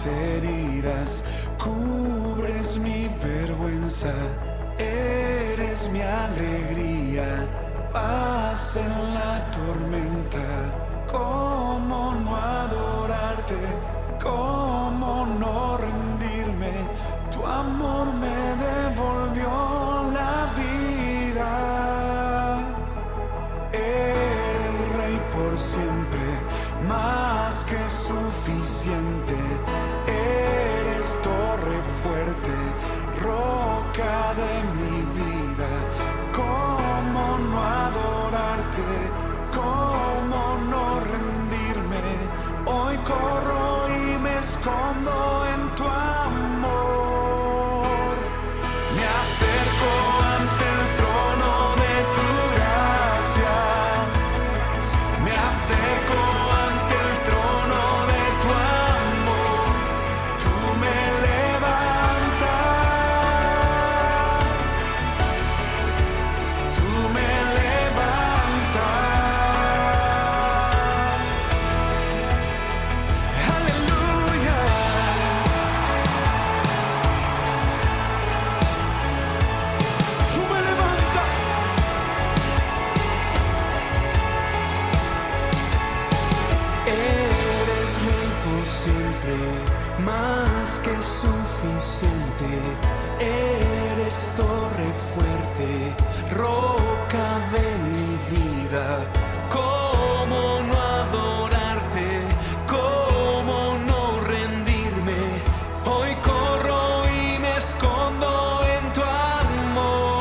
heridas, cubres mi vergüenza, eres mi alegría, paz en la tormenta. ¿Cómo no adorarte? ¿Cómo no rendirme? Tu amor me devolvió la vida. Eres rey por siempre, más que suficiente. Eres torre fuerte, roca de mi vida. ¿Cómo no adorarte? ¿Cómo no rendirme? Hoy corro y me escondo en tu amor. Me acerco ante el trono de tu gracia. Me acerco ante el trono de tu amor. Tú me levantas. Tú me levantas. Aleluya. Tú me levantas. Eres rey por siempre, más que suficiente. Eres torre fuerte, roca de mi vida. ¿Cómo no adorarte? ¿Cómo no rendirme? Hoy corro y me escondo en tu amor.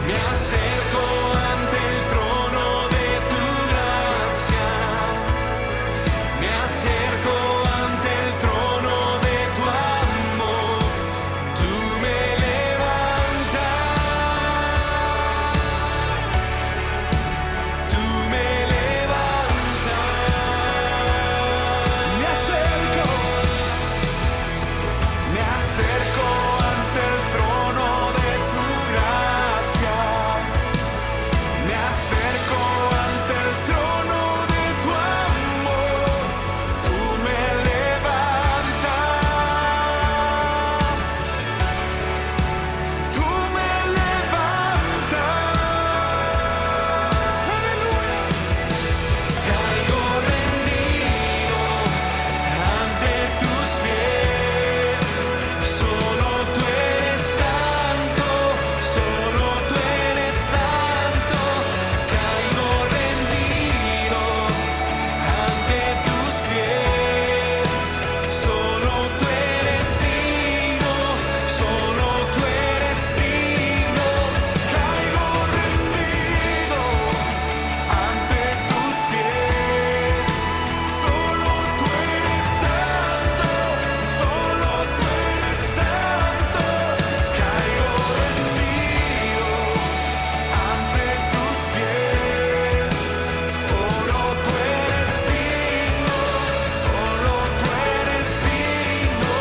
Me acerco ante el trono de tu gracia. Me acerco ante el trono de tu amor. Tú me levantas. Tú me levantas. Me acerco ante el trono de tu gracia. Me acerco ante el trono de tu amor. Tú me levantas. Tú me levantas. Aleluya. Caigo rendido ante tus pies. Solo tú eres santo, solo tú eres santo. Caigo rendido ante tus pies. Solo tú eres digno, solo tú eres digno. Caigo rendido ante tus pies. Solo tú eres santo, solo tú eres santo. Caigo rendido ante tus pies. Solo tú eres digno, solo tú eres digno.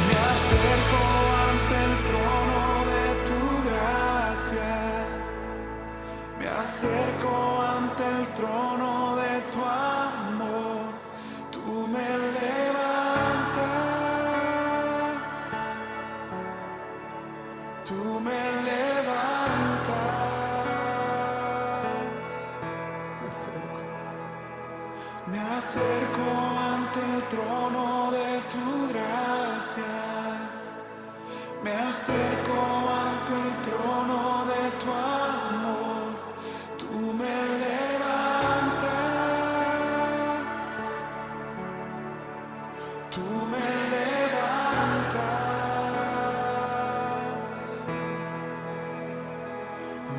Me acerco ante el trono de tu gracia. Me acerco ante el trono de tu amor. Tú me levantas. Tú me levantas. Me acerco ante el trono de tu gracia. Me acerco ante el trono de tu amor. Tú me levantas. Tú me levantas.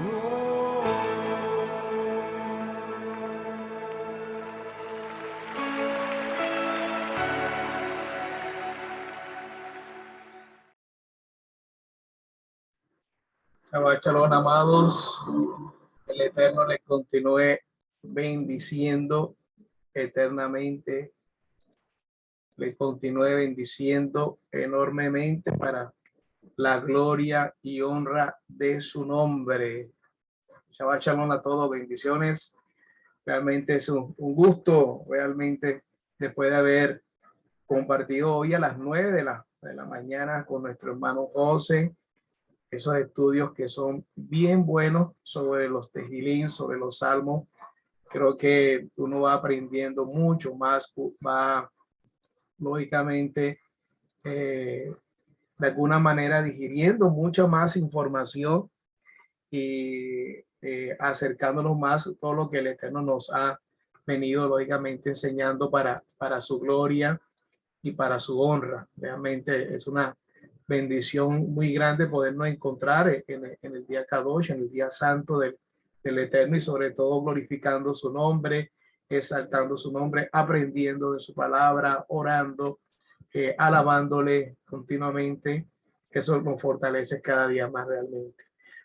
Oh. Shabbat Shalom, amados. El Eterno les continúe bendiciendo eternamente. Les continúe bendiciendo enormemente para la gloria y honra de su nombre. Shabbat Shalom a todos, bendiciones. Realmente es un gusto realmente después de haber compartido hoy a las 9 de la mañana con nuestro hermano José, esos estudios que son bien buenos sobre los tejilín, sobre los salmos. Creo que uno va aprendiendo mucho más, va lógicamente de alguna manera digiriendo mucha más información y acercándonos más a todo lo que el Eterno nos ha venido lógicamente enseñando para su gloria y para su honra. Realmente es una bendición muy grande podernos encontrar en el día Kadosh, en el día santo del Eterno, y sobre todo glorificando su nombre, exaltando su nombre, aprendiendo de su palabra, orando, alabándole continuamente. Eso nos fortalece cada día más realmente.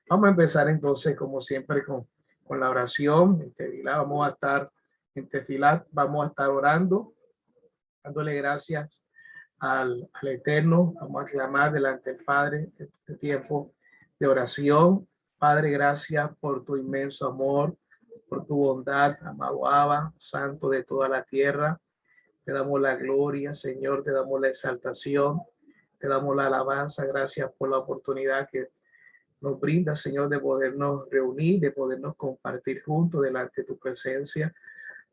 Vamos a empezar entonces, como siempre, con la oración. En Tefilá vamos a estar en Tefilat, vamos a estar orando, dándole gracias al Eterno. Vamos a clamar delante del Padre este tiempo de oración. Padre, gracias por tu inmenso amor, por tu bondad, amado Abba, Santo de toda la tierra. Te damos la gloria, Señor, te damos la exaltación, te damos la alabanza. Gracias por la oportunidad que nos brinda, Señor, de podernos reunir, de podernos compartir juntos delante de tu presencia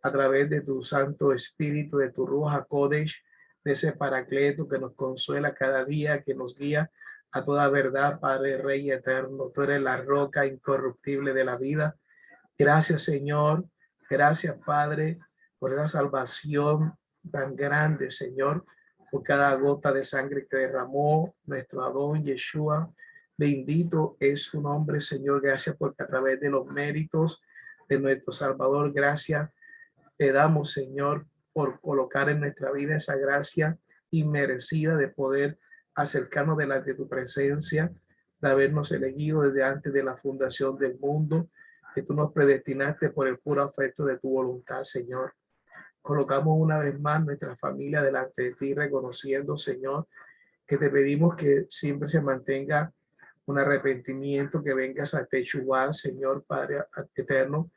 a través de tu Santo Espíritu, de tu Ruach HaKodesh, de ese Paracleto que nos consuela cada día, que nos guía a toda verdad, Padre, Rey eterno. Tú eres la roca incorruptible de la vida. Gracias, Señor. Gracias, Padre, por la salvación tan grande, Señor, por cada gota de sangre que derramó nuestro Adón Yeshua. Bendito es su nombre, Señor. Gracias porque a través de los méritos de nuestro Salvador, gracias te damos, Señor, por colocar en nuestra vida esa gracia inmerecida de poder acercarnos delante de tu presencia, de habernos elegido desde antes de la fundación del mundo, que tú nos predestinaste por el puro afecto de tu voluntad, Señor. Colocamos una vez más nuestra familia delante de ti, reconociendo, Señor, que te pedimos que siempre se mantenga un arrepentimiento, que vengas a Techubá, Señor Padre eterno,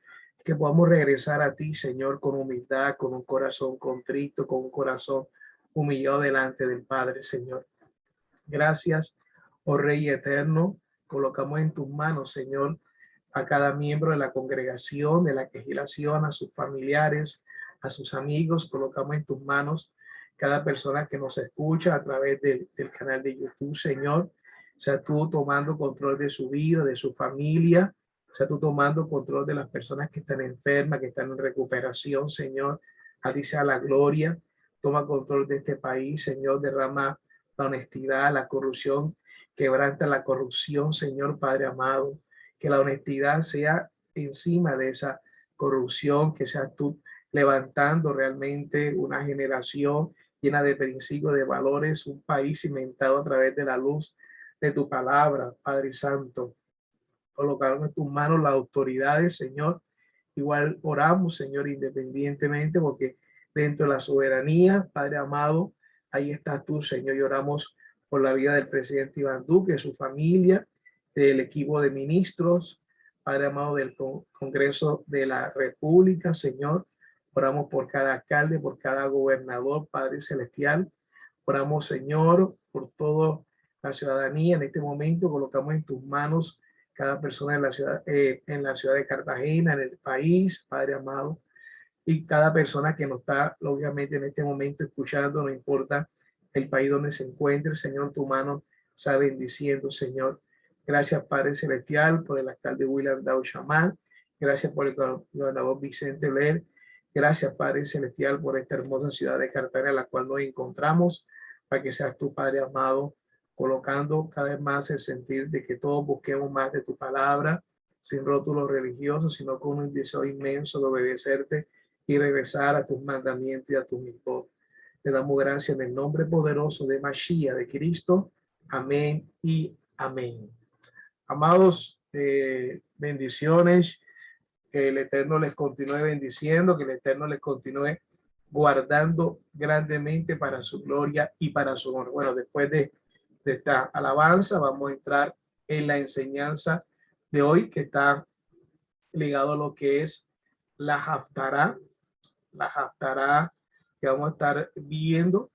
que podamos regresar a ti, Señor, con humildad, con un corazón contrito, con un corazón humillado delante del Padre, Señor. Gracias, oh Rey eterno. Colocamos en tus manos, Señor, a cada miembro de la congregación, de la quejilación, a sus familiares, a sus amigos. Colocamos en tus manos cada persona que nos escucha a través del canal de YouTube, Señor. O sea, tú tomando control de su vida, de su familia. O sea, tú tomando control de las personas que están enfermas, que están en recuperación, Señor. A ti sea la gloria. Toma control de este país, Señor. Derrama la honestidad, la corrupción. Quebranta la corrupción, Señor Padre amado. Que la honestidad sea encima de esa corrupción, que seas tú levantando realmente una generación llena de principios, de valores, un país cimentado a través de la luz de tu palabra, Padre Santo. Colocaron en tus manos las autoridades, Señor. Igual oramos, Señor, independientemente, porque dentro de la soberanía, Padre amado, ahí estás tú, Señor. Y oramos por la vida del presidente Iván Duque, su familia, del equipo de ministros, Padre amado, del Congreso de la República, Señor. Oramos por cada alcalde, por cada gobernador, Padre Celestial. Oramos, Señor, por toda la ciudadanía. En este momento colocamos en tus manos cada persona en la ciudad de Cartagena, en el país, Padre amado, y cada persona que nos está, obviamente, en este momento escuchando, no importa el país donde se encuentre, Señor, tu mano está bendiciendo, Señor. Gracias, Padre Celestial, por el alcalde William Dow Shaman. Gracias por el gobernador Vicente Ler. Gracias, Padre Celestial, por esta hermosa ciudad de Cartagena, en la cual nos encontramos, para que seas tu Padre amado, colocando cada vez más el sentir de que todos busquemos más de tu palabra, sin rótulos religiosos, sino con un deseo inmenso de obedecerte y regresar a tus mandamientos y a tus mitzvot. Te damos gracias en el nombre poderoso de Mashiach, de Cristo. Amén y amén. Amados, bendiciones. Que el Eterno les continúe bendiciendo, que el Eterno les continúe guardando grandemente para su gloria y para su honor. Bueno, después de esta alabanza, vamos a entrar en la enseñanza de hoy, que está ligado a lo que es la Haftará. La Haftará que vamos a estar viendo,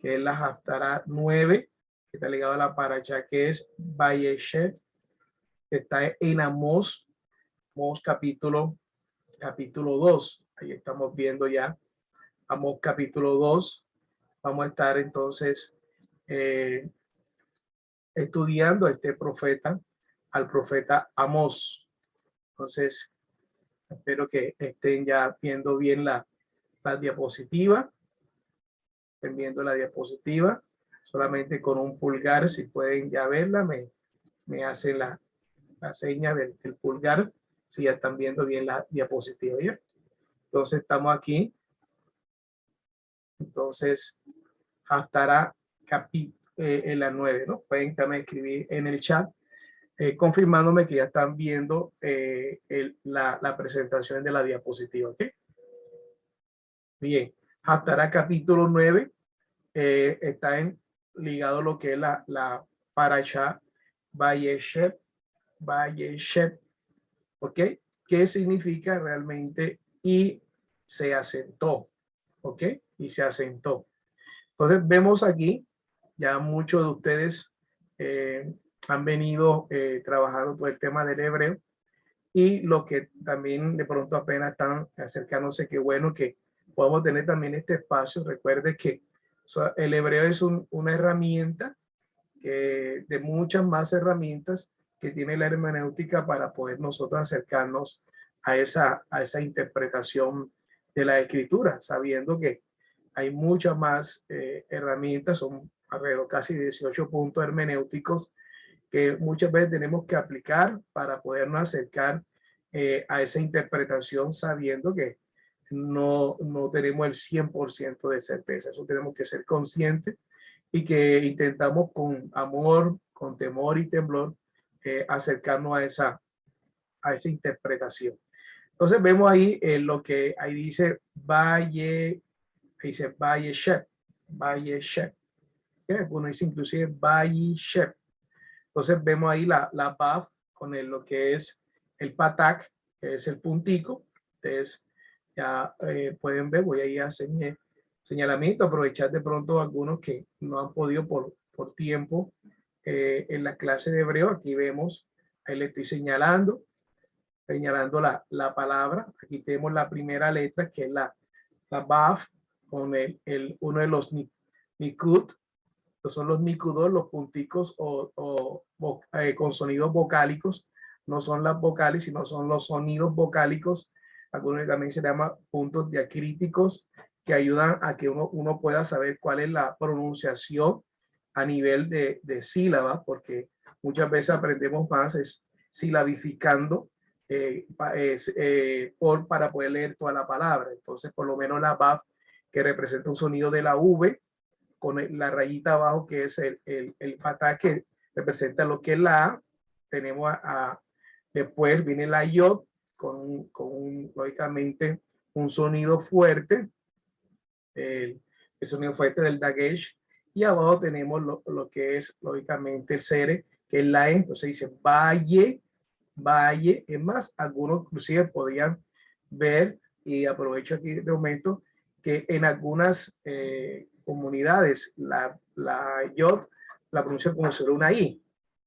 que es la Haftará 9, que está ligado a la paracha, que es Vayeshev, que está en Amós, capítulo 2. Ahí estamos viendo ya Amós capítulo 2. Vamos a estar entonces estudiando a este profeta, al profeta Amós. Entonces, espero que estén ya viendo bien la diapositiva. Estén viendo la diapositiva. Solamente con un pulgar, si pueden ya verla, me hacen la seña del pulgar, si ya están viendo bien la diapositiva. ¿Ya? Entonces, estamos aquí. Entonces, Haftará en la 9, ¿no? Pueden también escribir en el chat, confirmándome que ya están viendo la presentación de la diapositiva. ¿Okay? Bien, Haftará capítulo 9 está ligado a lo que es la parasha Vayeshev, ¿ok? ¿Qué significa realmente? Y se asentó, ¿ok? Y se asentó. Entonces vemos aquí, ya muchos de ustedes han venido trabajando todo el tema del hebreo, y los que también de pronto apenas están acercándose, qué bueno que podamos tener también este espacio. Recuerde que el hebreo es una herramienta de muchas más herramientas que tiene la hermenéutica para poder nosotros acercarnos a esa interpretación de la escritura, sabiendo que hay muchas más herramientas, son alrededor casi 18 puntos hermenéuticos que muchas veces tenemos que aplicar para podernos acercar a esa interpretación, sabiendo que no tenemos el 100% de certeza. Eso tenemos que ser conscientes, y que intentamos con amor, con temor y temblor acercarnos a esa interpretación. Entonces vemos ahí lo que ahí dice Vayeshev. Uno dice inclusive Vayeshev. Entonces vemos ahí la Vav con lo que es el patak, que es el puntico. Entonces ya pueden ver, voy a ir a señalamiento, aprovechar de pronto algunos que no han podido por tiempo en la clase de hebreo. Aquí vemos, ahí le estoy señalando la palabra. Aquí tenemos la primera letra, que es la Vav, con uno de los nikud. Son los nikudos, los punticos con sonidos vocálicos. No son las vocales, sino son los sonidos vocálicos. Algunos también se llaman puntos diacríticos, que ayudan a que uno pueda saber cuál es la pronunciación a nivel de sílaba, porque muchas veces aprendemos más silabificando para poder leer toda la palabra. Entonces, por lo menos la Vav, que representa un sonido de la V, con la rayita abajo, que es el patá, que representa lo que es la A. Tenemos después viene la Yod, lógicamente un sonido fuerte, el sonido fuerte del Dagesh, y abajo tenemos lo que es lógicamente el Sere, que es la E. Entonces dice valle. Es más, algunos inclusive podían ver, y aprovecho aquí de momento, que en algunas comunidades la Yod la pronuncian como si fuera una I.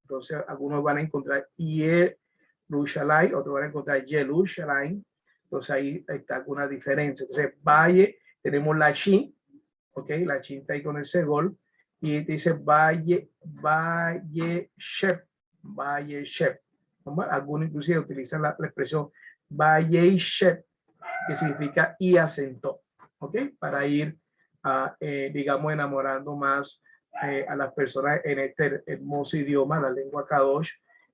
Entonces algunos van a encontrar Yerushalayim, otros van a encontrar Yerushalayim. Entonces ahí está alguna diferencia. Entonces valle, tenemos la Shin, ok, la Shin está ahí con el segol, y dice Vayeshev. Algunos inclusive utilizan la expresión Vayeshev, que significa y asentó, ¿ok? Para ir, digamos, enamorando más a las personas en este hermoso idioma, la lengua Kadosh,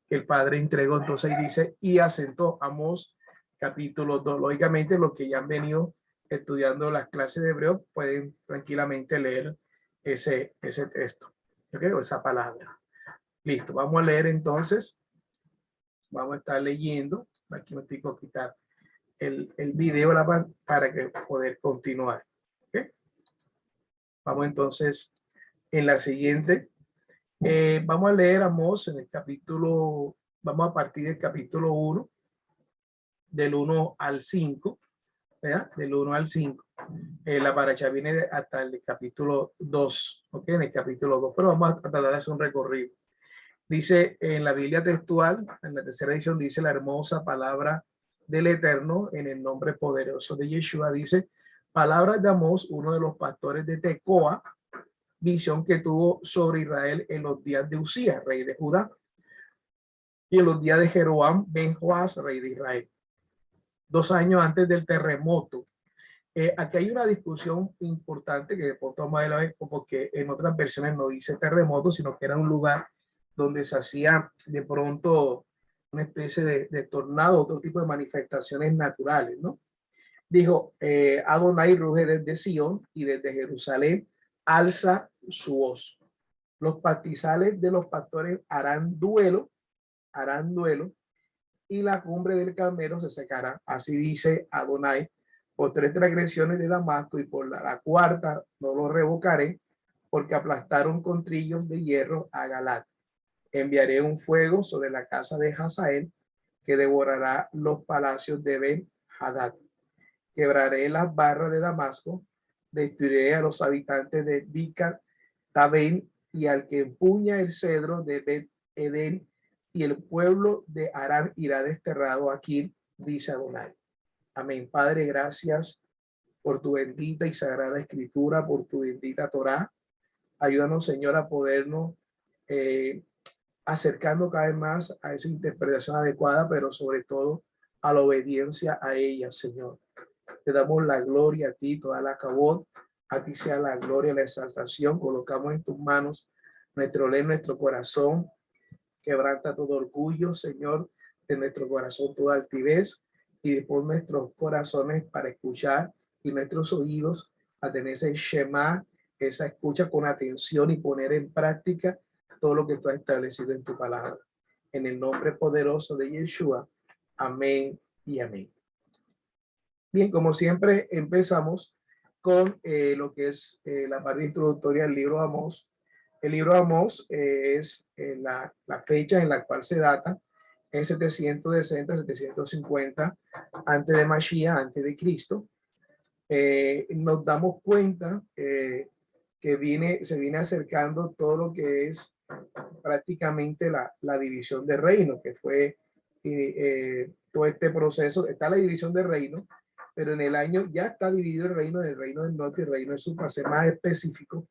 que el Padre entregó. Entonces ahí dice y asentó. Amós capítulo 2. Lógicamente, los que ya han venido estudiando las clases de hebreo pueden tranquilamente leer ese texto, ¿ok? O esa palabra. Listo, vamos a leer entonces. Vamos a estar leyendo. Aquí me tengo que quitar el video para que poder continuar. ¿Okay? Vamos entonces en la siguiente. Vamos a leer Amós en el capítulo, vamos a partir del capítulo 1, del 1 al 5. ¿verdad? Del 1 al 5. La paracha viene hasta el capítulo 2, ¿ok? En el capítulo 2, pero vamos a tratar de hacer un recorrido. Dice en la Biblia textual, en la tercera edición, dice la hermosa palabra del Eterno en el nombre poderoso de Yeshua. Dice, palabras de Amós, uno de los pastores de Tecoa, visión que tuvo sobre Israel en los días de Usías, rey de Judá, y en los días de Jeroboam ben Joás, rey de Israel, 2 años antes del terremoto. Aquí hay una discusión importante que después vamos a ver porque en otras versiones no dice terremoto, sino que era un lugar donde se hacía de pronto una especie de tornado, otro tipo de manifestaciones naturales, ¿no? Dijo, Adonai ruge desde Sion y desde Jerusalén alza su voz. Los pastizales de los pastores harán duelo, y la cumbre del Carmelo se secará. Así dice Adonai, por 3 transgresiones de Damasco y por la cuarta no lo revocaré, porque aplastaron con trillos de hierro a Galat. Enviaré un fuego sobre la casa de Hazael que devorará los palacios de Ben-Hadad. Quebraré las barras de Damasco, destruiré a los habitantes de Dicar, Tabén, y al que empuña el cedro de Bet-Edén, y el pueblo de Aram irá desterrado aquí, dice Adonai. Amén. Padre, gracias por tu bendita y sagrada escritura, por tu bendita Torá. Ayúdanos, Señor, a podernos eh, acercando cada vez más a esa interpretación adecuada, pero sobre todo a la obediencia a ella, Señor. Te damos la gloria a ti, toda la cabot, a ti sea la gloria y la exaltación. Colocamos en tus manos nuestro ley, nuestro corazón. Quebranta todo orgullo, Señor, de nuestro corazón, toda altivez, y después nuestros corazones para escuchar y nuestros oídos a tener ese Shema, esa escucha con atención y poner en práctica todo lo que tú has establecido en tu palabra. En el nombre poderoso de Yeshua. Amén y amén. Bien, como siempre, empezamos con lo que es la parte introductoria del libro de Amós. El libro de Amós es la fecha en la cual se data en 760, 750 antes de Mashiach, antes de Cristo. Nos damos cuenta que se viene acercando todo lo que es prácticamente la división de reino, que fue todo este proceso. Está la división de reino, pero en el año ya está dividido el reino en el reino del norte y el reino del sur, para ser más específico,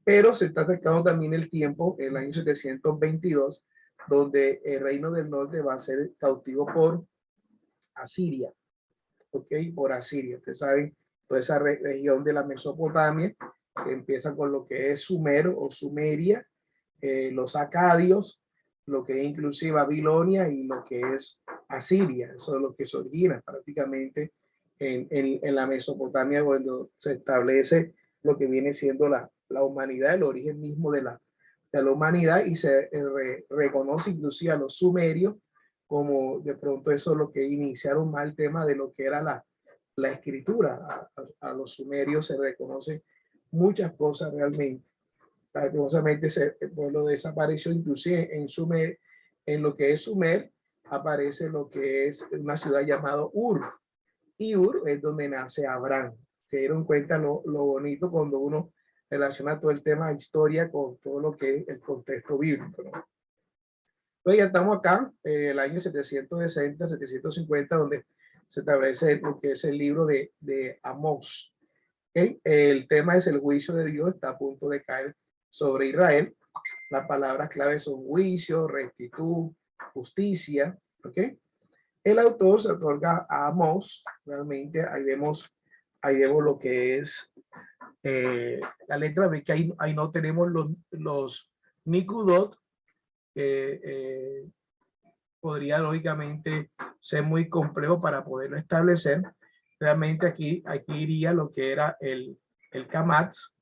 pero se está acercando también el tiempo, el año 722, donde el reino del norte va a ser cautivo por Asiria, ¿ok? Por Asiria. Ustedes saben, toda esa región de la Mesopotamia, que empieza con lo que es Sumer o Sumeria, los acadios, lo que es inclusive Babilonia y lo que es Asiria. Eso es lo que se origina prácticamente en la Mesopotamia, cuando se establece lo que viene siendo la humanidad, el origen mismo de la humanidad, y se reconoce inclusive a los sumerios como de pronto eso es lo que iniciaron más el tema de lo que era la escritura. A los sumerios se reconoce muchas cosas realmente. Lastimosamente el pueblo desapareció, inclusive en Sumer, en lo que es Sumer, aparece lo que es una ciudad llamada Ur, y Ur es donde nace Abraham. Se dieron cuenta lo bonito cuando uno relaciona todo el tema de historia con todo lo que es el contexto bíblico, ¿no? Entonces ya estamos acá, el año 760, 750, donde se establece lo que es el libro de Amós. ¿Okay? El tema es el juicio de Dios, está a punto de caer sobre Israel. Las palabras claves son juicio, rectitud, justicia. ¿Okay? El autor se otorga a Amós. Realmente ahí vemos lo que es la letra. Ve que ahí no tenemos los Nikudot. Podría lógicamente ser muy complejo para poderlo establecer. Realmente aquí iría lo que era el Kamatz,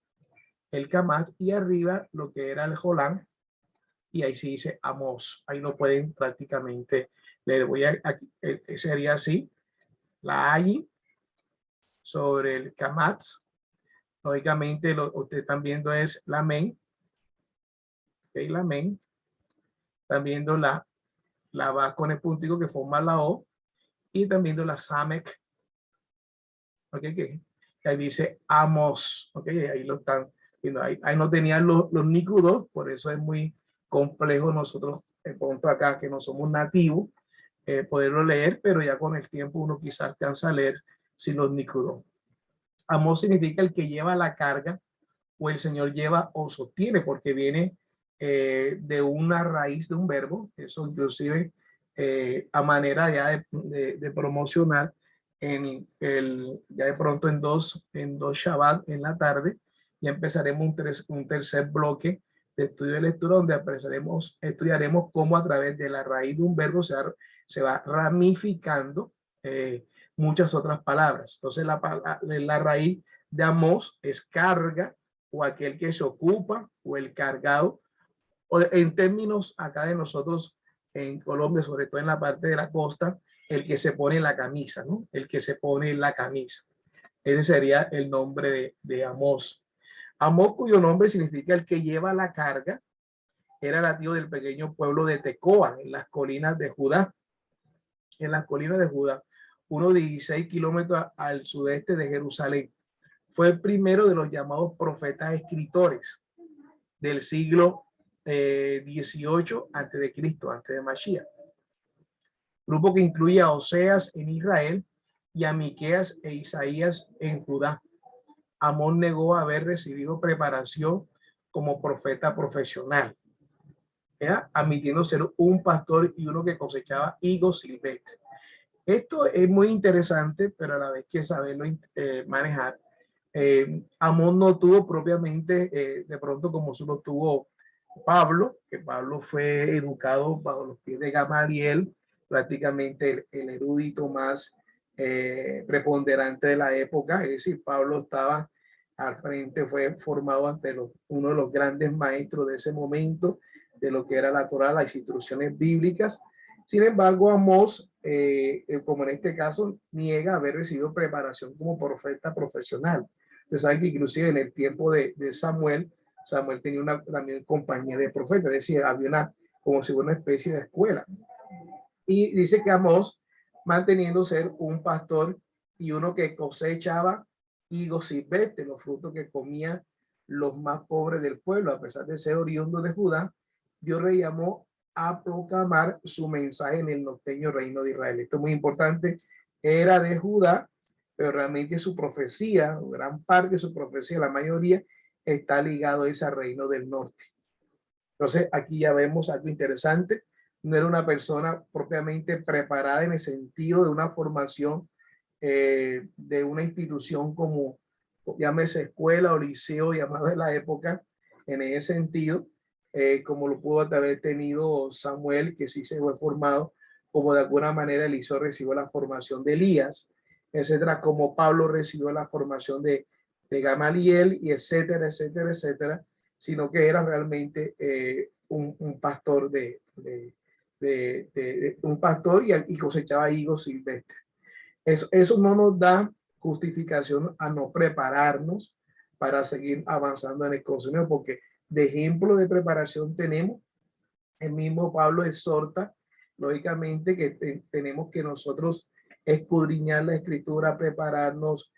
y arriba lo que era el Jolán, y ahí sí dice Amós. Ahí no pueden prácticamente leer. Aquí, sería así, la Ayi sobre el Kamatz. Lógicamente lo que ustedes están viendo es la Men. Okay, la Men. Están viendo la va con el puntico que forma la O, y también viendo la Samek, ¿ok? Que ahí dice Amos, ¿ok? Ahí lo están viendo. Ahí no tenían los nícudos, por eso es muy complejo nosotros, de pronto acá que no somos nativos, poderlo leer, pero ya con el tiempo uno quizás alcanza a leer sin los nícudos. Amos significa el que lleva la carga, o el Señor lleva o sostiene, porque viene de una raíz de un verbo, eso inclusive a manera ya de promocionar ya de pronto en dos Shabbat en la tarde, ya empezaremos un tercer bloque de estudio de lectura donde estudiaremos cómo a través de la raíz de un verbo se va ramificando muchas otras palabras. Entonces la raíz de Amos es carga, o aquel que se ocupa, o el cargado, o en términos acá de nosotros en Colombia, sobre todo en la parte de la costa, el que se pone la camisa, ¿no? El que se pone la camisa. Ese sería el nombre de Amós. Amós, cuyo nombre significa el que lleva la carga, era nativo del pequeño pueblo de Tecoa, en las colinas de Judá. En las colinas de Judá, unos 16 kilómetros al sudeste de Jerusalén. Fue el primero de los llamados profetas escritores del siglo 18 antes de Cristo, antes de Mashiach. Grupo que incluye a Oseas en Israel y a Miqueas e Isaías en Judá. Amón negó haber recibido preparación como profeta profesional, admitiendo ser un pastor y uno que cosechaba higos silvestres. Esto es muy interesante, pero a la vez que saberlo manejar. Amón no tuvo propiamente, de pronto como solo tuvo Pablo, que Pablo fue educado bajo los pies de Gamaliel, prácticamente el erudito más preponderante de la época. Es decir, Pablo estaba al frente, fue formado ante uno de los grandes maestros de ese momento, de lo que era la Torá, las instrucciones bíblicas. Sin embargo, Amós, como en este caso, niega haber recibido preparación como profeta profesional. Ustedes saben que inclusive en el tiempo de Samuel tenía también compañía de profetas, es decir, había como si fuera una especie de escuela. Y dice que Amós, manteniendo ser un pastor y uno que cosechaba higos silvestres, los frutos que comían los más pobres del pueblo, a pesar de ser oriundo de Judá, Dios le llamó a proclamar su mensaje en el norteño reino de Israel. Esto es muy importante. Era de Judá, pero realmente su profecía, gran parte de su profecía, la mayoría, está ligado a ese reino del norte. Entonces, aquí ya vemos algo interesante. No era una persona propiamente preparada en el sentido de una formación de una institución como, llámese escuela o liceo, llamado de la época, en ese sentido, como lo pudo haber tenido Samuel, que sí se fue formado, como de alguna manera Eliseo recibió la formación de Elías, etcétera, como Pablo recibió la formación de Gamaliel, y etcétera, etcétera, etcétera, sino que era realmente un pastor un pastor y cosechaba higos silvestres. Eso no nos da justificación a no prepararnos para seguir avanzando en el conocimiento, porque de ejemplo de preparación tenemos, el mismo Pablo exhorta, lógicamente, que tenemos que nosotros escudriñar la escritura, prepararnos.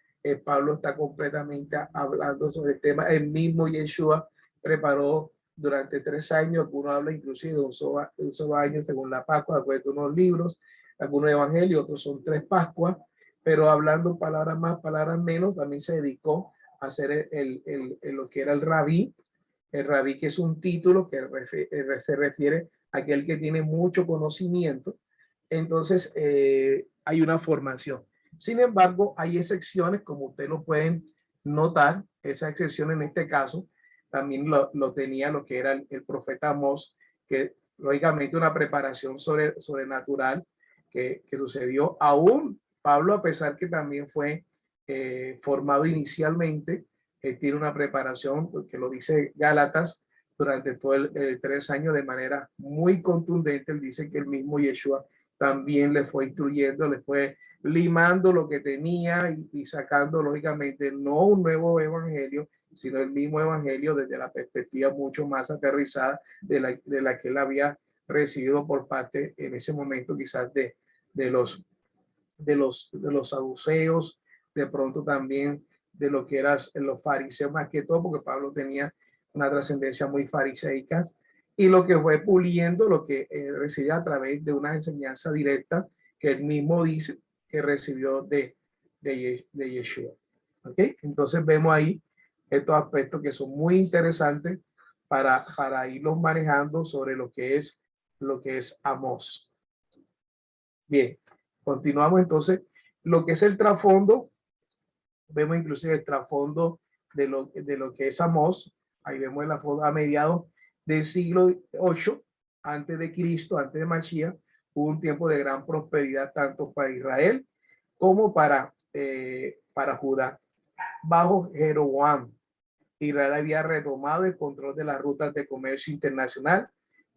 Pablo está completamente hablando sobre el tema. El mismo Yeshua preparó durante 3 años, algunos hablan inclusive de un solo año según la Pascua, de acuerdo a unos libros, algunos evangelios, otros son 3 Pascuas, pero hablando palabras más, palabras menos, también se dedicó a hacer lo que era el rabí. El rabí, que es un título que se refiere a aquel que tiene mucho conocimiento. Entonces, hay una formación. Sin embargo, hay excepciones, como ustedes lo pueden notar. Esa excepción en este caso también lo tenía lo que era el profeta Amós, que lógicamente una preparación sobrenatural que sucedió. Aún Pablo, a pesar que también fue formado inicialmente, tiene una preparación, que lo dice Gálatas, durante todo el 3 años de manera muy contundente. Él dice que el mismo Yeshua también le fue instruyendo, le fue limando lo que tenía y sacando, lógicamente, no un nuevo evangelio, sino el mismo evangelio desde la perspectiva mucho más aterrizada de la que él había recibido por parte en ese momento quizás de los saduceos, de pronto también de lo que eran los fariseos más que todo, porque Pablo tenía una trascendencia muy fariseica, y lo que fue puliendo lo que recibía a través de una enseñanza directa que él mismo dice que recibió de Yeshua. ¿Ok? Entonces vemos ahí estos aspectos que son muy interesantes para irlos manejando sobre lo que es Amós. Bien, continuamos entonces. Lo que es el trasfondo, vemos inclusive el trasfondo de lo que es Amós. Ahí vemos la foto a mediados del siglo 8 antes de Cristo, antes de Mashiach, hubo un tiempo de gran prosperidad tanto para Israel como para Judá. Bajo Jeroboam, Israel había retomado el control de las rutas de comercio internacional,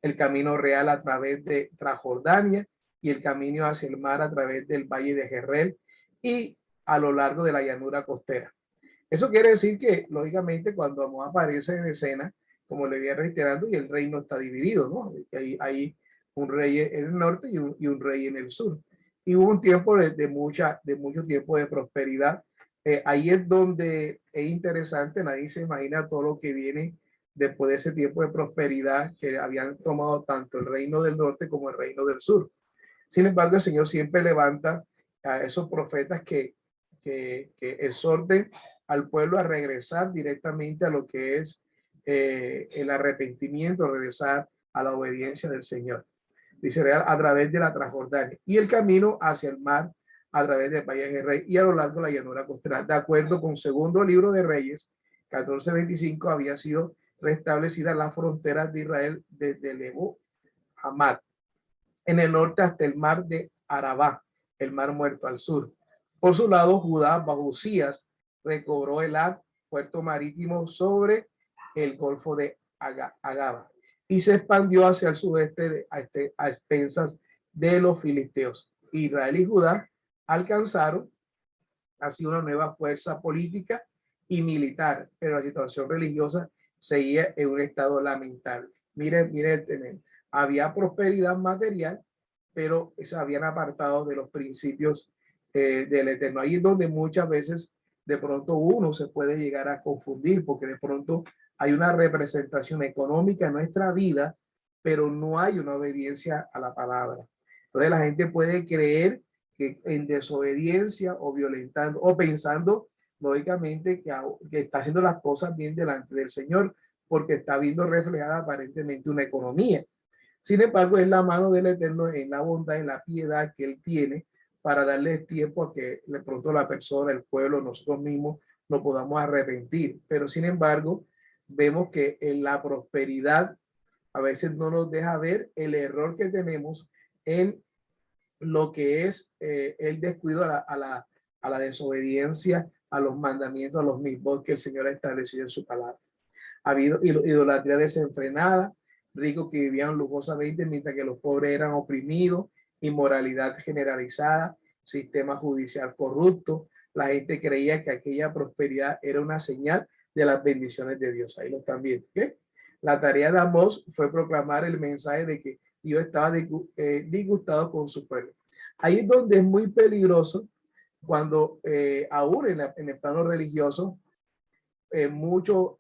el camino real a través de Transjordania y el camino hacia el mar a través del valle de Jezreel y a lo largo de la llanura costera. Eso quiere decir que, lógicamente, cuando Amós aparece en escena, como le voy reiterando, y el reino está dividido, ¿no? Hay un rey en el norte y un rey en el sur. Y hubo un tiempo de mucho tiempo de prosperidad. Ahí es donde es interesante, nadie se imagina todo lo que viene después de ese tiempo de prosperidad que habían tomado tanto el reino del norte como el reino del sur. Sin embargo, el Señor siempre levanta a esos profetas que exhorten al pueblo a regresar directamente a lo que es el arrepentimiento, regresar a la obediencia del Señor. Dice a través de la Transjordania y el camino hacia el mar a través del Valle de Rey y a lo largo de la llanura costera. De acuerdo con segundo libro de Reyes, 14:25, había sido restablecida las fronteras de Israel desde Lebo a Hamad, en el norte hasta el mar de Arabá, el mar muerto al sur. Por su lado, Judá, bajo Usías, recobró Elat, puerto marítimo sobre el golfo de Agaba, y se expandió hacia el sudeste a expensas de los filisteos. Israel y Judá alcanzaron así una nueva fuerza política y militar, pero la situación religiosa seguía en un estado lamentable. Miren el tener. Había prosperidad material, pero se habían apartado de los principios del Eterno. Ahí es donde muchas veces de pronto uno se puede llegar a confundir, porque de pronto hay una representación económica en nuestra vida, pero no hay una obediencia a la palabra. Entonces la gente puede creer que en desobediencia o violentando o pensando lógicamente que está haciendo las cosas bien delante del Señor, porque está viendo reflejada aparentemente una economía. Sin embargo, es la mano del Eterno en la bondad, en la piedad que Él tiene para darle tiempo a que de pronto la persona, el pueblo, nosotros mismos nos podamos arrepentir. Pero sin embargo, vemos que en la prosperidad a veces no nos deja ver el error que tenemos en lo que es el descuido a la desobediencia, a los mandamientos, a los mismos que el Señor ha establecido en su palabra. Ha habido idolatría desenfrenada, ricos que vivían lujosamente mientras que los pobres eran oprimidos, inmoralidad generalizada, sistema judicial corrupto. La gente creía que aquella prosperidad era una señal de las bendiciones de Dios. Ahí lo están viendo. ¿Okay? La tarea de Amós fue proclamar el mensaje de que Dios estaba disgustado con su pueblo. Ahí es donde es muy peligroso cuando aún en el plano religioso, muchos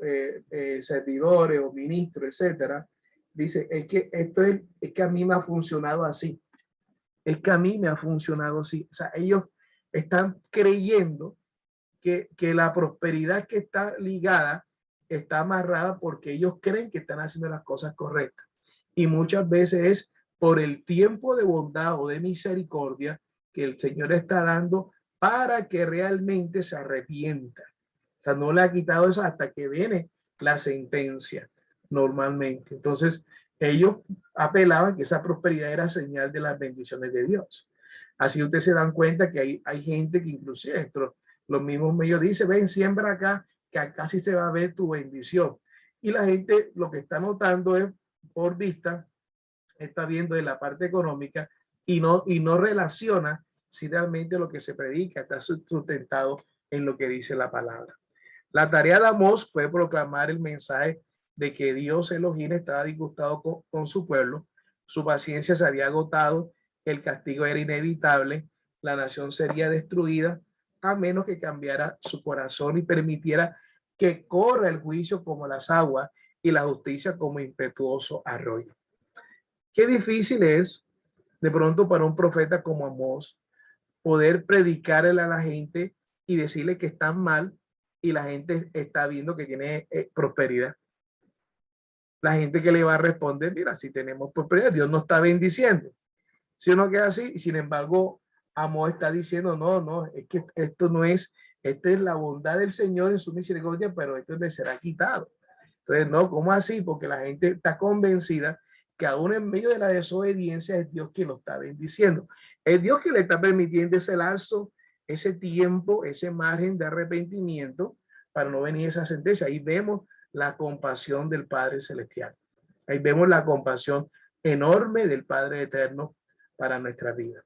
servidores o ministros, etcétera, dice, es que es que a mí me ha funcionado así. Es que a mí me ha funcionado así. O sea, ellos están creyendo que la prosperidad que está ligada está amarrada porque ellos creen que están haciendo las cosas correctas. Y muchas veces es por el tiempo de bondad o de misericordia que el Señor está dando para que realmente se arrepienta. O sea, no le ha quitado eso hasta que viene la sentencia normalmente. Entonces, ellos apelaban que esa prosperidad era señal de las bendiciones de Dios. Así ustedes se dan cuenta que hay gente que inclusive dentro los mismos medios dicen, ven, siembra acá, que acá sí se va a ver tu bendición. Y la gente lo que está notando es por vista, está viendo de la parte económica y no relaciona si realmente lo que se predica está sustentado en lo que dice la palabra. La tarea de Amós fue proclamar el mensaje de que Dios Elohim estaba disgustado con su pueblo, su paciencia se había agotado, el castigo era inevitable, la nación sería destruida, a menos que cambiara su corazón y permitiera que corra el juicio como las aguas y la justicia como impetuoso arroyo. Qué difícil es de pronto para un profeta como Amós poder predicarle a la gente y decirle que están mal y la gente está viendo que tiene prosperidad. La gente que le va a responder, mira, si tenemos prosperidad, Dios nos está bendiciendo. Si uno queda así, sin embargo, Amós está diciendo, no, no, es que esto no es, esta es la bondad del Señor en su misericordia, pero esto le será quitado. Entonces, no, ¿cómo así? Porque la gente está convencida que aún en medio de la desobediencia es Dios quien lo está bendiciendo. Es Dios que le está permitiendo ese lazo, ese tiempo, ese margen de arrepentimiento para no venir esa sentencia. Ahí vemos la compasión del Padre Celestial. Ahí vemos la compasión enorme del Padre Eterno para nuestra vida.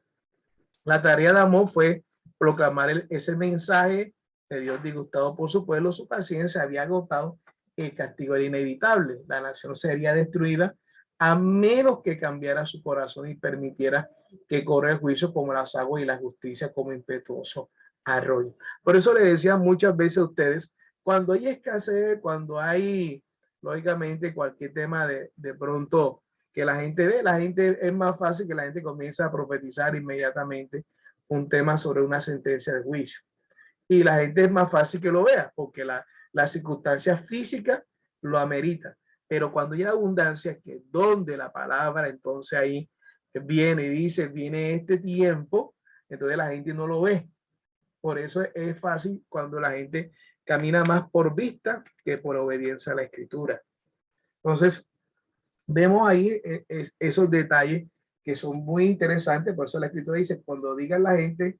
La tarea de Amós fue proclamar ese mensaje de Dios disgustado por su pueblo, su paciencia había agotado, el castigo era inevitable, la nación sería destruida a menos que cambiara su corazón y permitiera que corra el juicio como las aguas y la justicia como impetuoso arroyo. Por eso le decía muchas veces a ustedes, cuando hay escasez, cuando hay, lógicamente, cualquier tema de pronto que la gente ve, la gente es más fácil que la gente comience a profetizar inmediatamente un tema sobre una sentencia de juicio. Y la gente es más fácil que lo vea porque la circunstancia física lo amerita. Pero cuando hay abundancia, que es donde la palabra, entonces ahí viene y dice, viene este tiempo, entonces la gente no lo ve. Por eso es fácil cuando la gente camina más por vista que por obediencia a la escritura. Entonces, vemos ahí esos detalles que son muy interesantes. Por eso la escritura dice, cuando digan la gente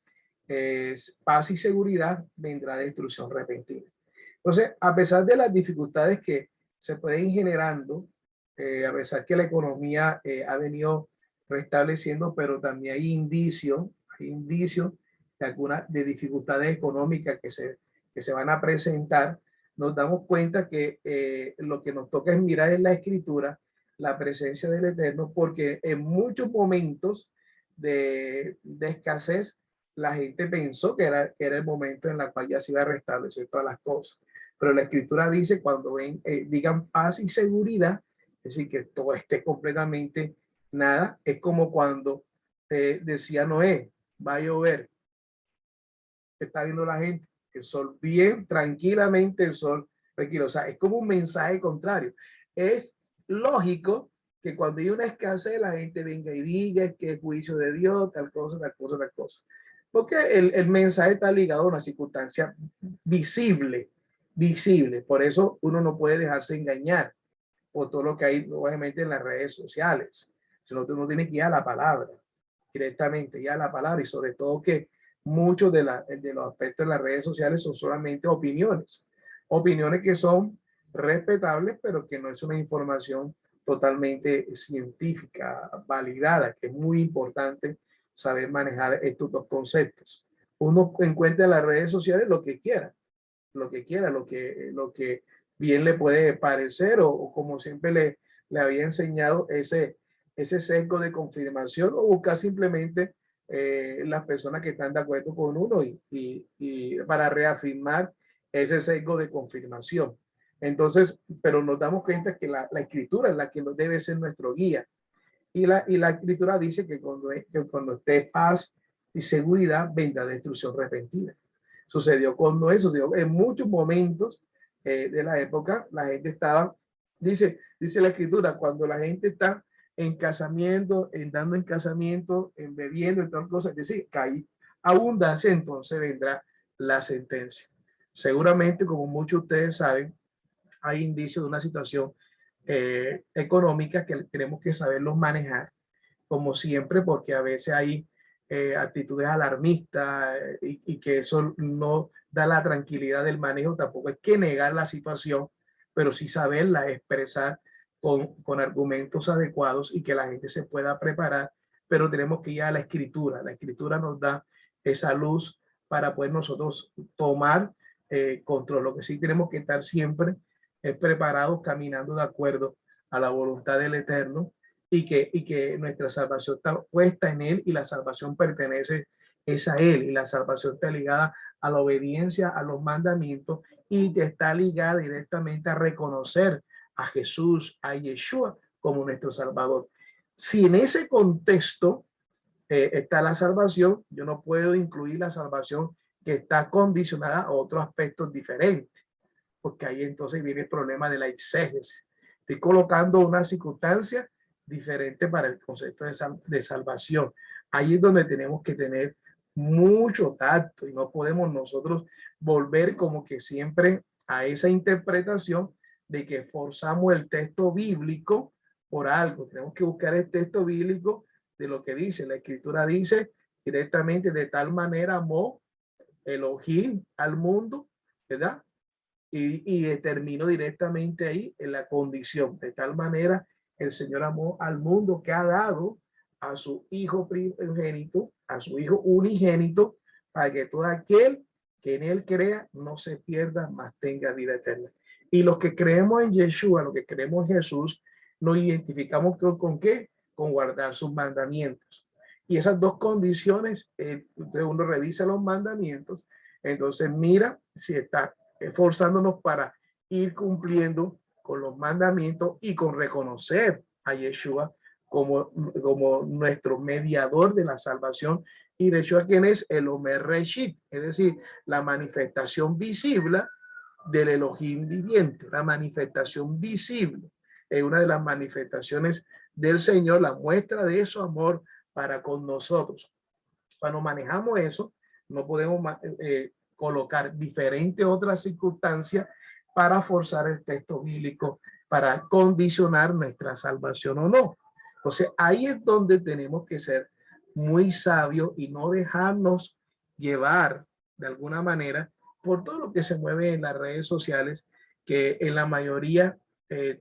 paz y seguridad, vendrá destrucción repentina. Entonces, a pesar de las dificultades que se pueden ir generando, a pesar que la economía ha venido restableciendo, pero también hay indicios de algunas de dificultades económicas que se van a presentar, nos damos cuenta que lo que nos toca es mirar en la escritura la presencia del Eterno, porque en muchos momentos de escasez, la gente pensó que era el momento en el cual ya se iba a restablecer todas las cosas. Pero la escritura dice, cuando ven, digan paz y seguridad, es decir, que todo esté completamente nada, es como cuando decía Noé, va a llover, está viendo la gente, el sol bien, tranquilamente el sol tranquilo, o sea, es como un mensaje contrario. Es lógico que cuando hay una escasez la gente venga y diga que es juicio de Dios, tal cosa, tal cosa, tal cosa. Porque el mensaje está ligado a una circunstancia visible, visible. Por eso uno no puede dejarse engañar por todo lo que hay, obviamente, en las redes sociales. Sino que uno tiene que ir a la palabra, directamente, ir a la palabra, y sobre todo que muchos de los aspectos de las redes sociales son solamente opiniones. Opiniones que son respetables, pero que no es una información totalmente científica, validada, que es muy importante saber manejar estos dos conceptos. Uno encuentra en las redes sociales lo que quiera, lo que bien le puede parecer, o como siempre le había enseñado ese sesgo de confirmación, o buscar simplemente las personas que están de acuerdo con uno y para reafirmar ese sesgo de confirmación. Entonces, pero nos damos cuenta que la escritura es la que debe ser nuestro guía. Y la escritura dice que cuando esté paz y seguridad, vendrá destrucción repentina. Sucedió con Noé, sucedió en muchos momentos de la época. La gente estaba, dice la escritura, cuando la gente está en casamiento, dando en casamiento, en bebiendo, en tal cosa, es decir, que hay abundancia, entonces vendrá la sentencia. Seguramente, como muchos de ustedes saben, hay indicios de una situación económica que tenemos que saberlos manejar, como siempre, porque a veces hay actitudes alarmistas y que eso no da la tranquilidad del manejo. Tampoco es que negar la situación, pero sí saberla expresar con argumentos adecuados y que la gente se pueda preparar, pero tenemos que ir a la escritura. La escritura nos da esa luz para poder nosotros tomar control. Lo que sí tenemos que estar siempre preparados, caminando de acuerdo a la voluntad del Eterno, y que nuestra salvación está puesta en él y la salvación pertenece es a Él, y la salvación está ligada a la obediencia a los mandamientos y te está ligada directamente a reconocer a Jesús, a Yeshua como nuestro Salvador. Si en ese contexto está la salvación, yo no puedo incluir la salvación que está condicionada a otros aspectos diferentes, porque ahí entonces viene el problema de la exégesis. Estoy colocando una circunstancia diferente para el concepto de salvación. Ahí es donde tenemos que tener mucho tacto y no podemos nosotros volver como que siempre a esa interpretación de que forzamos el texto bíblico por algo. Tenemos que buscar el texto bíblico de lo que dice. La escritura dice directamente: de tal manera amó Elohim al mundo, ¿verdad? Y determinó directamente ahí en la condición. De tal manera el Señor amó al mundo que ha dado a su Hijo primogénito, a su Hijo unigénito, para que todo aquel que en Él crea no se pierda, mas tenga vida eterna. Y los que creemos en Yeshua, los que creemos en Jesús, nos identificamos ¿con qué? Con guardar sus mandamientos. Y esas dos condiciones, uno revisa los mandamientos, entonces mira si está esforzándonos para ir cumpliendo con los mandamientos y con reconocer a Yeshua como nuestro mediador de la salvación. Y Yeshua, ¿quién es? El Omer Reshit, es decir, la manifestación visible del Elohim viviente, la manifestación visible. Es una de las manifestaciones del Señor, la muestra de su amor para con nosotros. Cuando manejamos eso, no podemos colocar diferentes otras circunstancias para forzar el texto bíblico, para condicionar nuestra salvación o no. Entonces, ahí es donde tenemos que ser muy sabios y no dejarnos llevar de alguna manera por todo lo que se mueve en las redes sociales, que en la mayoría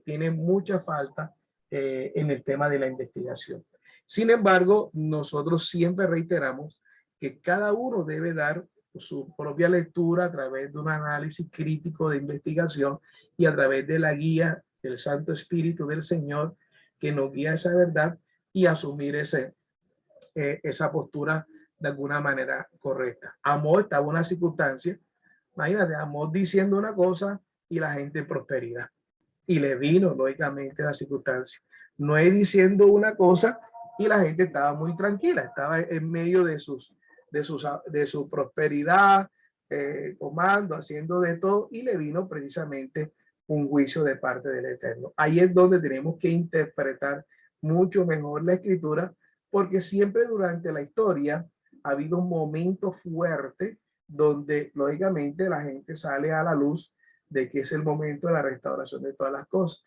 tiene mucha falta en el tema de la investigación. Sin embargo, nosotros siempre reiteramos que cada uno debe dar su propia lectura a través de un análisis crítico de investigación y a través de la guía del Santo Espíritu del Señor que nos guía esa verdad y asumir esa postura de alguna manera correcta. Amor estaba en una circunstancia, imagínate, Amor diciendo una cosa y la gente en prosperidad. Y le vino, lógicamente, la circunstancia. Noé diciendo una cosa y la gente estaba muy tranquila, estaba en medio de su prosperidad, tomando, haciendo de todo, y le vino precisamente un juicio de parte del Eterno. Ahí es donde tenemos que interpretar mucho mejor la escritura, porque siempre durante la historia ha habido un momento fuerte donde lógicamente la gente sale a la luz de que es el momento de la restauración de todas las cosas.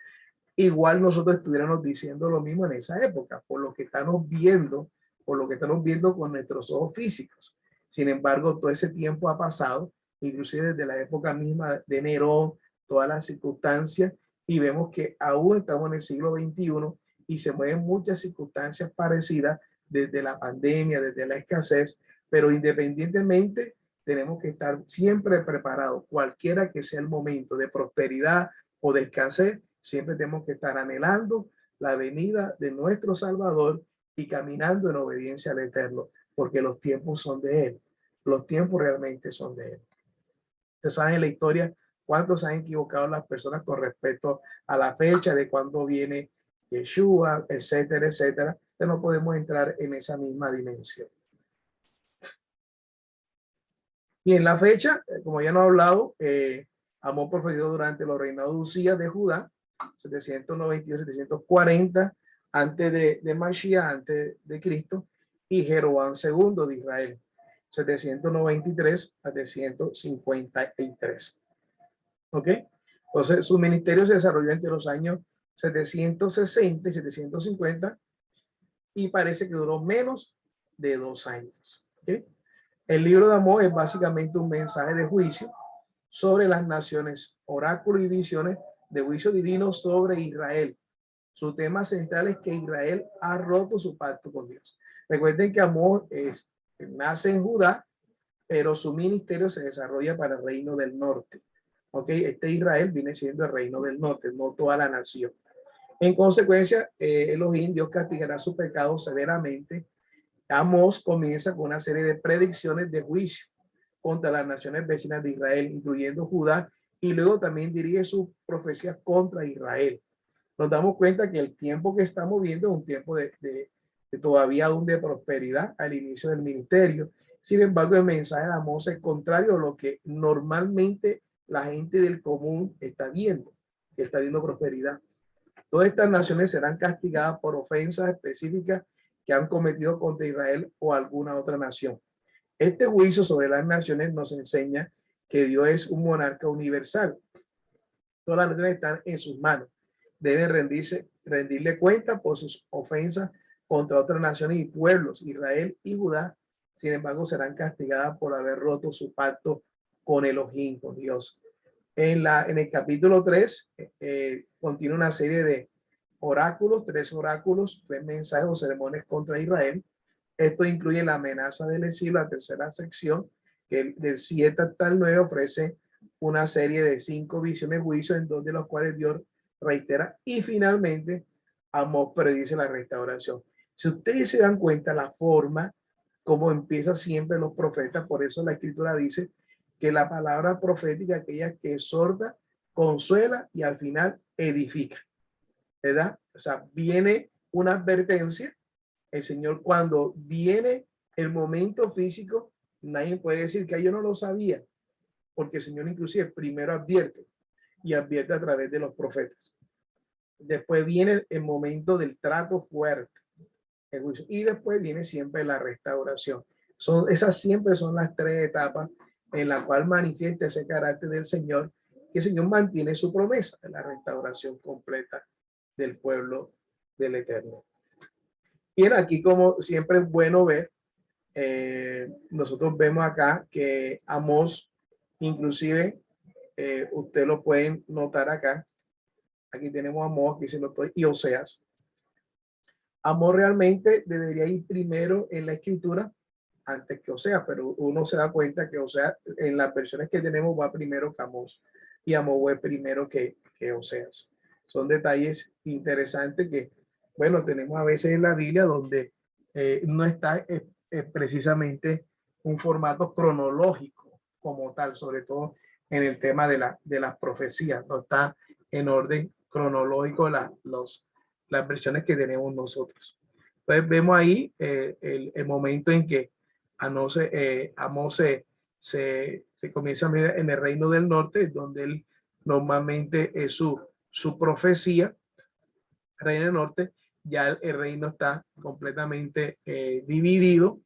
Igual nosotros estuviéramos diciendo lo mismo en esa época, por lo que estamos viendo con nuestros ojos físicos. Sin embargo, todo ese tiempo ha pasado, inclusive desde la época misma de Nerón, todas las circunstancias, y vemos que aún estamos en el siglo XXI y se mueven muchas circunstancias parecidas desde la pandemia, desde la escasez, pero independientemente tenemos que estar siempre preparados, cualquiera que sea el momento de prosperidad o de escasez, siempre tenemos que estar anhelando la venida de nuestro Salvador y caminando en obediencia al Eterno, porque los tiempos son de Él. Los tiempos realmente son de Él. Ustedes saben en la historia cuántos han equivocado las personas con respecto a la fecha de cuándo viene Yeshua, etcétera, etcétera. Entonces no podemos entrar en esa misma dimensión. Y en la fecha, como ya no he hablado, Amón profetizó durante los reinados de Usías de Judá, 792-740 antes de Mashiach, antes de Cristo, y Jeroboam II de Israel, 793 a 753. ¿Ok? Entonces, su ministerio se desarrolló entre los años 760 y 750 y parece que duró menos de 2 años. ¿Ok? El libro de Amós es básicamente un mensaje de juicio sobre las naciones, oráculos y visiones de juicio divino sobre Israel. Su tema central es que Israel ha roto su pacto con Dios. Recuerden que Amós nace en Judá, pero su ministerio se desarrolla para el reino del norte. ¿Ok? Este Israel viene siendo el reino del norte, no toda la nación. En consecuencia, Elohim, Dios castigará su pecado severamente Amós comienza con una serie de predicciones de juicio contra las naciones vecinas de Israel, incluyendo Judá, y luego también dirige sus profecías contra Israel. Nos damos cuenta que el tiempo que estamos viendo es un tiempo de todavía aún de prosperidad al inicio del ministerio. Sin embargo, el mensaje de Amós es contrario a lo que normalmente la gente del común está viendo prosperidad. Todas estas naciones serán castigadas por ofensas específicas que han cometido contra Israel o alguna otra nación. Este juicio sobre las naciones nos enseña que Dios es un monarca universal. Todas las naciones están en sus manos. Deben rendirle cuenta por sus ofensas contra otras naciones y pueblos. Israel y Judá, sin embargo, serán castigadas por haber roto su pacto con Elohim, con Dios. En el capítulo 3 contiene una serie de oráculos, tres mensajes o sermones contra Israel. Esto incluye la amenaza del exilio, la tercera sección, que del 7 hasta el 9 ofrece una serie de 5 visiones de juicio, en dos de los cuales Dios reitera, y finalmente Amós predice la restauración. Si ustedes se dan cuenta la forma como empieza siempre los profetas, por eso la escritura dice que la palabra profética, aquella que exhorta, consuela y al final edifica, ¿verdad? O sea, viene una advertencia. El Señor, cuando viene el momento físico, nadie puede decir que yo no lo sabía, porque el Señor inclusive primero advierte y advierte a través de los profetas. Después viene el momento del trato fuerte, el juicio, y después viene siempre la restauración. Esas siempre son las tres etapas en la cual manifiesta ese carácter del Señor, que el Señor mantiene su promesa de la restauración completa del pueblo del Eterno. Bien, aquí como siempre es bueno ver, nosotros vemos acá que Amós, inclusive, usted lo pueden notar acá, aquí tenemos Amós, aquí se lo estoy, y Oseas. Amós realmente debería ir primero en la escritura antes que Oseas, pero uno se da cuenta que Oseas, en las versiones que tenemos, va primero que Amós, y Amós va primero que Oseas. Son detalles interesantes que, bueno, tenemos a veces en la Biblia donde no está precisamente un formato cronológico como tal, sobre todo en el tema de las profecías, no está en orden cronológico las versiones que tenemos nosotros. Entonces vemos ahí el momento en que Amós se comienza a ver en el reino del norte, donde él normalmente es su profecía, reino del norte. Ya el reino está completamente dividido,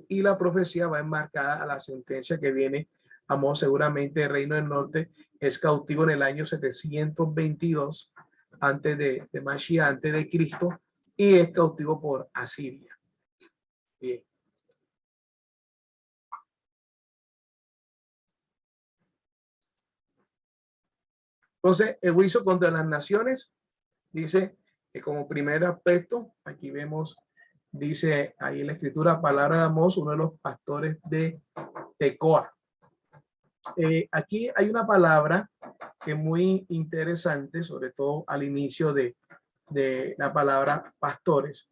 y la profecía va enmarcada a la sentencia que viene. Amós, seguramente el reino del norte es cautivo en el año 722 antes de Mashiach, antes de Cristo, y es cautivo por Asiria. Bien. Entonces, el juicio contra las naciones dice que como primer aspecto, aquí vemos, dice ahí en la escritura, palabra de Amós, uno de los pastores de Tecoa. Aquí hay una palabra que es muy interesante, sobre todo al inicio de la palabra pastores.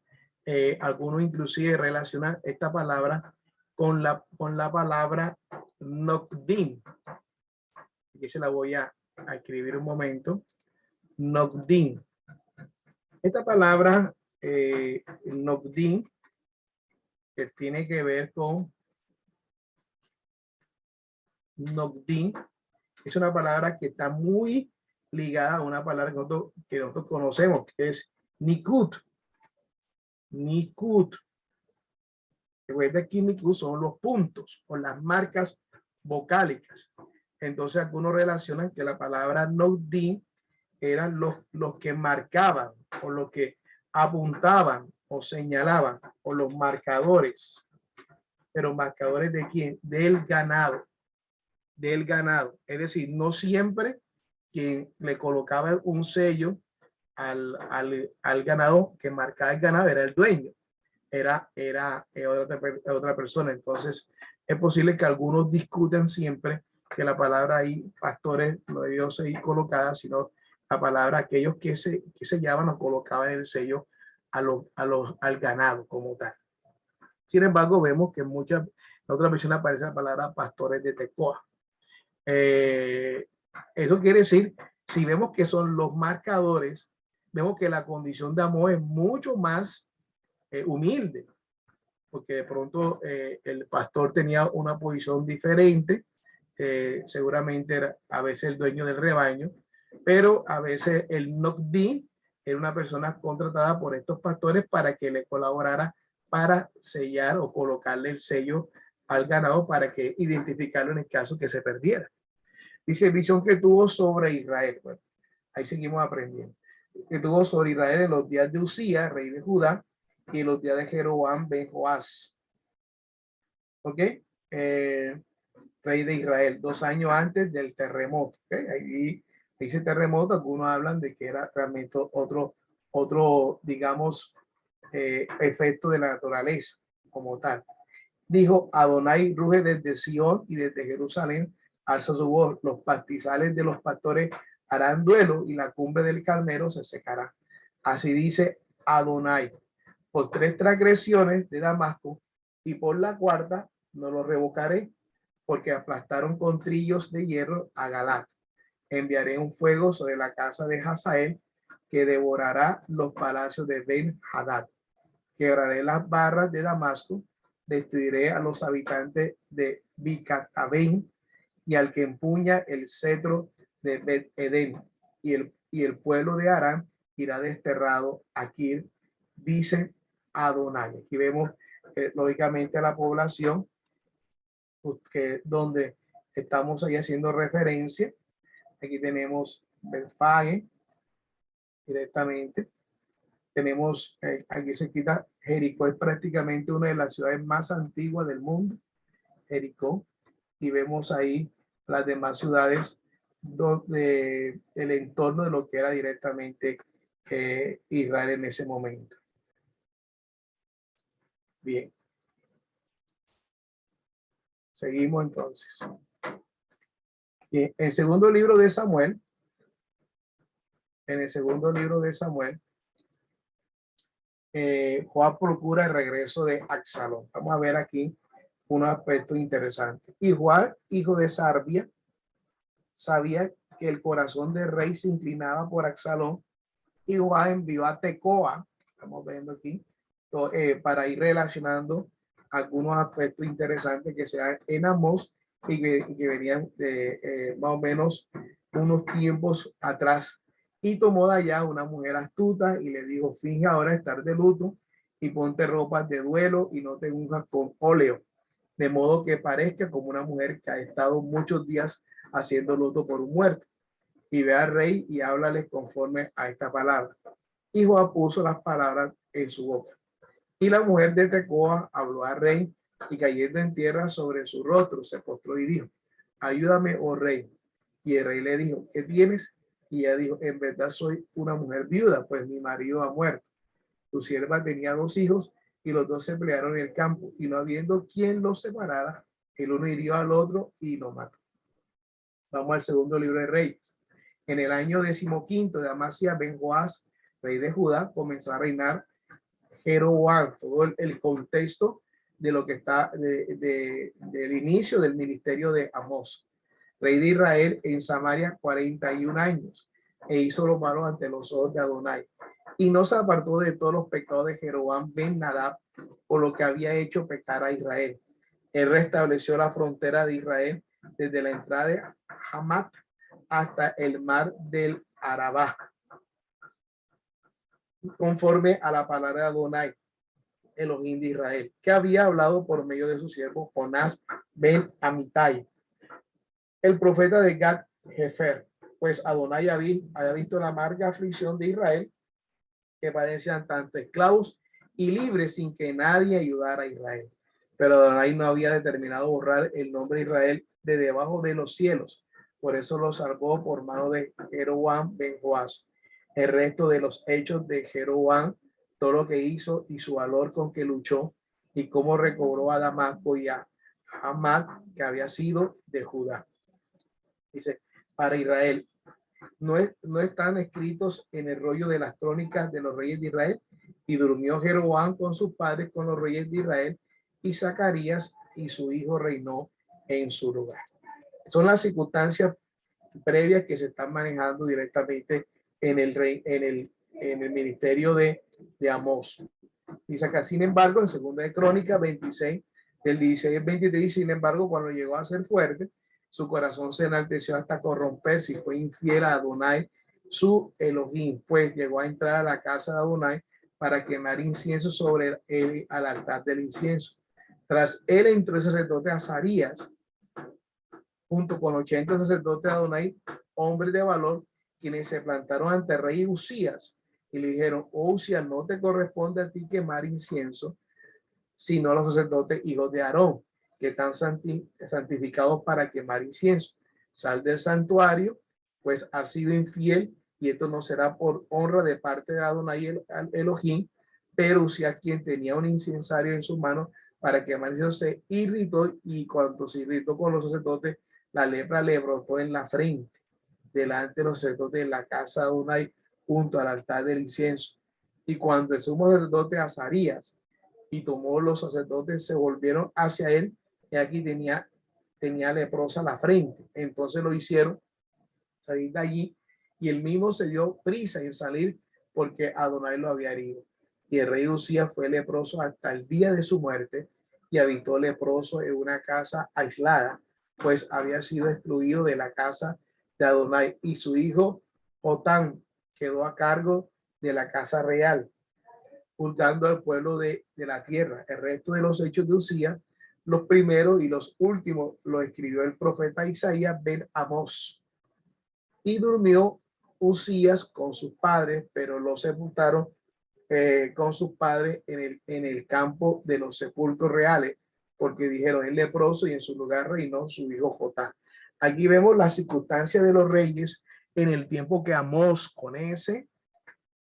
Algunos inclusive relacionan esta palabra con la palabra Nokdim. Aquí se la voy a escribir un momento. Nokdim. Esta palabra Nokdim, que tiene que ver con Nokdim, es una palabra que está muy ligada a una palabra que nosotros conocemos, que es Nikud. Nikud. Recuerda que Nikud son los puntos o las marcas vocálicas. Entonces algunos relacionan que la palabra Nokdim eran los que marcaban o los que apuntaban o señalaban, o los marcadores. Pero marcadores ¿de quién? Del ganado. Del ganado. Es decir, no siempre quien le colocaba un sello al ganado, que marcaba el ganado, era el dueño, era otra persona. Entonces es posible que algunos discutan siempre que la palabra ahí, pastores, no debió ser colocada, sino la palabra aquellos que sellaban o colocaban el sello al ganado como tal. Sin embargo, vemos que en muchas otras versiones aparece la palabra pastores de Tecoa. Eso quiere decir, si vemos que son los marcadores, vemos que la condición de Amós es mucho más humilde, porque de pronto el pastor tenía una posición diferente, seguramente era a veces el dueño del rebaño, pero a veces el Nogdi era una persona contratada por estos pastores para que le colaborara para sellar o colocarle el sello al ganado para que identificarlo en el caso que se perdiera. Dice visión que tuvo sobre Israel. Bueno, ahí seguimos aprendiendo. Que tuvo sobre Israel en los días de Usías, rey de Judá, y en los días de Jeroboam ben Joás. ¿Ok? Rey de Israel, 2 años antes del terremoto. ¿Okay? Ahí dice terremoto, algunos hablan de que era realmente otro digamos, efecto de la naturaleza como tal. Dijo, Adonai ruge desde Sion y desde Jerusalén, alza su voz, los pastizales de los pastores harán duelo y la cumbre del Carmelo se secará. Así dice Adonai, por 3 transgresiones de Damasco y por la cuarta no lo revocaré, porque aplastaron con trillos de hierro a Galat. Enviaré un fuego sobre la casa de Hazael que devorará los palacios de Ben-Hadad. Quebraré las barras de Damasco, destruiré a los habitantes de Bicat-Aben y al que empuña el cetro de Bet-Edén, y el pueblo de Aram irá desterrado. Aquí dice Adonai. Aquí vemos lógicamente la población que donde estamos ahí haciendo referencia. Aquí tenemos Betfage directamente. Tenemos aquí se quita Jericó, es prácticamente una de las ciudades más antiguas del mundo, Jericó, y vemos ahí las demás ciudades donde el entorno de lo que era directamente Israel en ese momento. Bien. Seguimos entonces. Bien, en el segundo libro de Samuel, Joab procura el regreso de Absalón. Vamos a ver aquí un aspecto interesante. Y Joab, hijo de Sarbia, sabía que el corazón del rey se inclinaba por Absalón, y Joab envió a Tecoa, estamos viendo aquí, para ir relacionando algunos aspectos interesantes que se dan en Amós y que venían de más o menos unos tiempos atrás. Y tomó de allá una mujer astuta y le dijo, finge ahora estar de luto y ponte ropas de duelo y no te unjas con óleo, de modo que parezca como una mujer que ha estado muchos días haciendo luto por un muerto. Y ve al rey y háblale conforme a esta palabra. Y Joab puso las palabras en su boca. Y la mujer de Tecoa habló al rey, y cayendo en tierra sobre su rostro, se postró y dijo, ayúdame, oh rey. Y el rey le dijo, ¿qué tienes? Y ella dijo, en verdad soy una mujer viuda, pues mi marido ha muerto. Tu sierva tenía 2 hijos, y los 2 se pelearon en el campo, y no habiendo quien los separara, el uno hirió al otro y lo mató. Vamos al segundo libro de Reyes. En el año 15 de Amasías ben Joás, rey de Judá, comenzó a reinar Jeroboam. Todo el contexto de lo que está del inicio del ministerio de Amós, rey de Israel en Samaria 41 años, e hizo lo malo ante los ojos de Adonai, y no se apartó de todos los pecados de Jeroboam ben Nadab, por lo que había hecho pecar a Israel. Él restableció la frontera de Israel desde la entrada de Hamat hasta el mar del Arabá, conforme a la palabra de Adonai, Elohim de Israel, que había hablado por medio de su siervo Jonás ben Amitai, el profeta de Gad Hefer, pues Adonai había visto la amarga aflicción de Israel, que padecían tanto esclavos y libres sin que nadie ayudara a Israel. Pero Adonai no había determinado borrar el nombre de Israel de debajo de los cielos. Por eso lo salvó por mano de Jeroboam ben Joás. El resto de los hechos de Jeroboam, todo lo que hizo y su valor con que luchó, y cómo recobró a Damasco y a Hamat, que había sido de Judá. Dice, para Israel, no están escritos en el rollo de las crónicas de los reyes de Israel, Y durmió Jeroboam con sus padres, con los reyes de Israel, y Zacarías y su hijo reinó en su lugar. Son las circunstancias previas que se están manejando directamente en el ministerio de Amós. Dice acá, sin embargo, en segunda de Crónicas 26, del 16 al 23, sin embargo, cuando llegó a ser fuerte, su corazón se enalteció hasta corromperse y fue infiel a Adonai, su Elohim, pues llegó a entrar a la casa de Adonai para quemar incienso sobre él al altar del incienso. Tras él entró el sacerdote Azarías, junto con 80 sacerdotes de Adonai, hombres de valor, quienes se plantaron ante el rey Usías y le dijeron: oh Usías, no te corresponde a ti quemar incienso, sino a los sacerdotes hijos de Aarón, que están santificados para quemar incienso. Sal del santuario, pues has sido infiel, y esto no será por honra de parte de Adonai el Elohim. Pero Usías, quien tenía un incensario en su mano para quemar incienso, se irritó, y cuando se irritó con los sacerdotes, la lepra le brotó en la frente delante de los sacerdotes de la casa de Adonai junto al altar del incienso. Y cuando el sumo sacerdote Azarías y tomó los sacerdotes, se volvieron hacia él, y aquí tenía leprosa la frente. Entonces lo hicieron salir de allí, y él mismo se dio prisa en salir porque Adonai lo había herido. Y el rey Usías fue leproso hasta el día de su muerte, y habitó leproso en una casa aislada, pues había sido excluido de la casa de Adonai, y su hijo Jotán quedó a cargo de la casa real, juzgando al pueblo de la tierra. El resto de los hechos de Usías, los primeros y los últimos, lo escribió el profeta Isaías ben Amós. Y durmió Usías con sus padres, pero lo sepultaron con sus padres en el campo de los sepulcros reales, porque dijeron: es leproso, y en su lugar reinó su hijo Jotán. Aquí vemos las circunstancias de los reyes en el tiempo que Amós, con ese,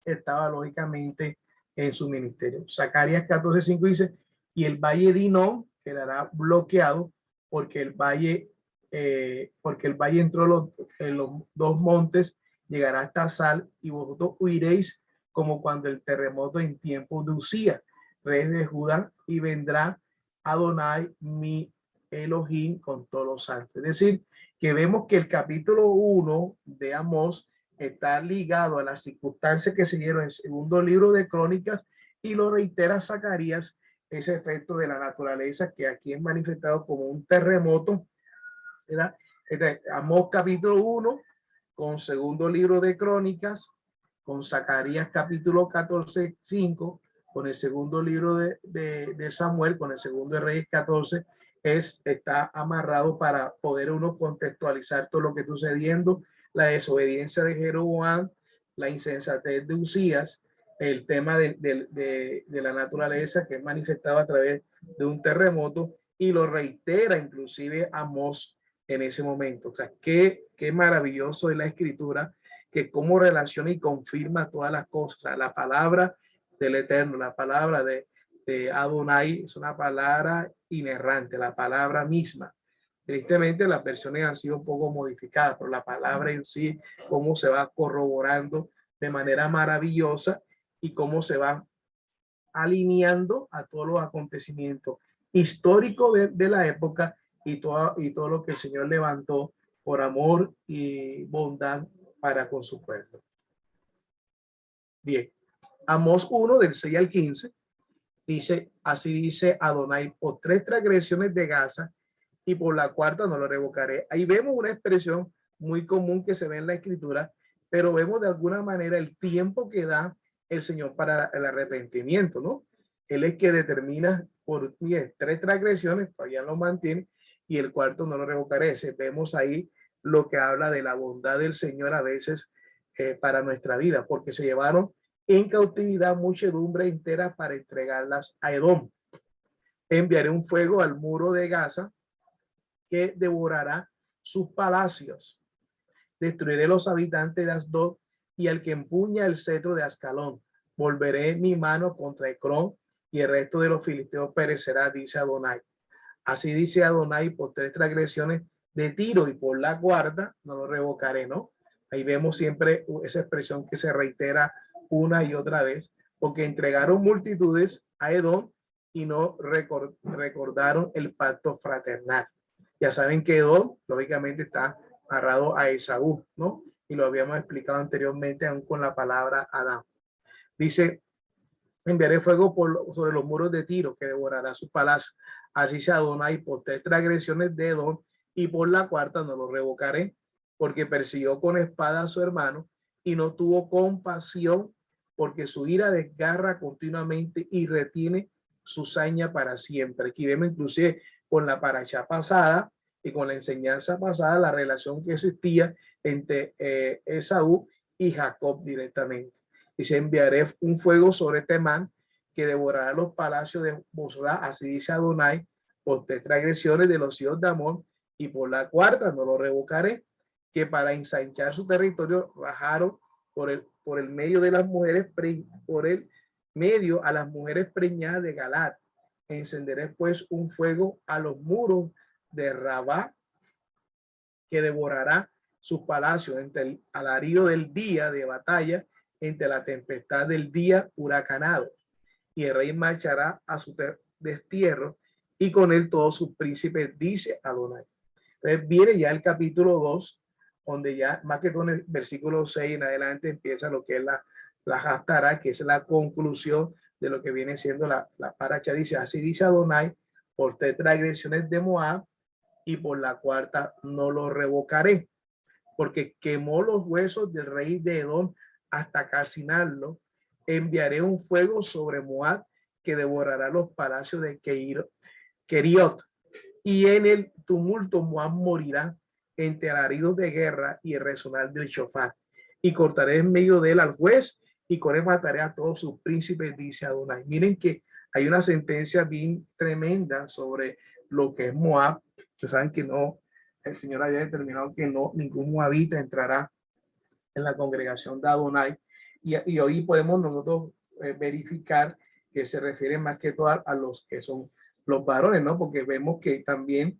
estaba lógicamente en su ministerio. Zacarías 14:5 dice: y el valle de Hinnom quedará bloqueado, porque el valle entró en los dos montes, llegará hasta Sal, y vosotros huiréis como cuando el terremoto en tiempo de Usías, rey de Judá, y vendrá Adonai mi Elohim con todos los santos. Es decir, que vemos que el capítulo 1 de Amós está ligado a las circunstancias que se dieron en el segundo libro de Crónicas, y lo reitera Zacarías, ese efecto de la naturaleza que aquí es manifestado como un terremoto, ¿verdad? Amós capítulo 1 con segundo libro de Crónicas, con Zacarías capítulo 14:5, con el segundo libro de Samuel, con el segundo de Reyes 14, está amarrado para poder uno contextualizar todo lo que está sucediendo: la desobediencia de Jeroboam, la insensatez de Usías, el tema de la naturaleza que es manifestado a través de un terremoto, y lo reitera inclusive Amós en ese momento. O sea, qué maravilloso es la escritura, que cómo relaciona y confirma todas las cosas. O sea, la palabra del Eterno, la palabra de Adonai, es una palabra inerrante, la palabra misma. Tristemente las versiones han sido un poco modificadas, pero la palabra en sí, cómo se va corroborando de manera maravillosa, y cómo se va alineando a todos los acontecimientos históricos de la época, y todo lo que el Señor levantó por amor y bondad para con su pueblo. Bien, Amós 1 del 6 al 15 dice: así dice Adonai, por 3 transgresiones de Gaza, y por la cuarta no lo revocaré. Ahí vemos una expresión muy común que se ve en la escritura, pero vemos de alguna manera el tiempo que da el Señor para el arrepentimiento, ¿no? Él es que determina por 3 transgresiones, todavía lo mantiene, y el cuarto no lo revocaré. Vemos ahí lo que habla de la bondad del Señor a veces para nuestra vida, porque se llevaron en cautividad muchedumbre entera para entregarlas a Edom. Enviaré un fuego al muro de Gaza que devorará sus palacios. Destruiré los habitantes de Asdod y al que empuña el cetro de Ascalón. Volveré mi mano contra Ecrón, y el resto de los filisteos perecerá, dice Adonai. Así dice Adonai, por 3 transgresiones de Tiro, y por la cuarta no lo revocaré, ¿no? Ahí vemos siempre esa expresión que se reitera una y otra vez, porque entregaron multitudes a Edom y no recordaron el pacto fraternal. Ya saben que Edom, lógicamente, está agarrado a Esaú, ¿no? Y lo habíamos explicado anteriormente, aún con la palabra Adán. Dice, enviaré fuego sobre los muros de Tiro, que devorará su palacio. Así se Adonai por 3 transgresiones de Edom, y por la cuarta no lo revocaré, porque persiguió con espada a su hermano y no tuvo compasión, porque su ira desgarra continuamente y retiene su saña para siempre. Aquí vemos inclusive con la paracha pasada y con la enseñanza pasada la relación que existía entre Esaú y Jacob directamente. Dice, enviaré un fuego sobre Temán que devorará los palacios de Bosra, así dice Adonai, por 3 transgresiones de los hijos de Amón, y por la cuarta no lo revocaré, que para ensanchar su territorio rajaron por el medio de las mujeres, por el medio a las mujeres preñadas de Galad. Encenderé pues un fuego a los muros de Rabá, que devorará sus palacios entre el alarido del día de batalla, entre la tempestad del día huracanado. Y el rey marchará a su destierro, y con él todos sus príncipes, dice Adonai. Entonces viene ya el capítulo 2, donde ya más que todo en el versículo 6 en adelante empieza lo que es la Haftará, que es la conclusión de lo que viene siendo la paracha. Dice, así dice Adonai, por 3 transgresiones de Moab, y por la cuarta no lo revocaré, porque quemó los huesos del rey de Edom hasta calcinarlo. Enviaré un fuego sobre Moab que devorará los palacios de Keriot, y en el tumulto Moab morirá entre alaridos de guerra y el resonar del shofar, y cortaré en medio de él al juez, y con él mataré a todos sus príncipes, dice Adonai. Miren que hay una sentencia bien tremenda sobre lo que es Moab. Ustedes saben que no, el Señor había determinado que no, ningún moabita entrará en la congregación de Adonai, y hoy podemos nosotros verificar que se refiere más que todo a los que son los varones, ¿no? Porque vemos que también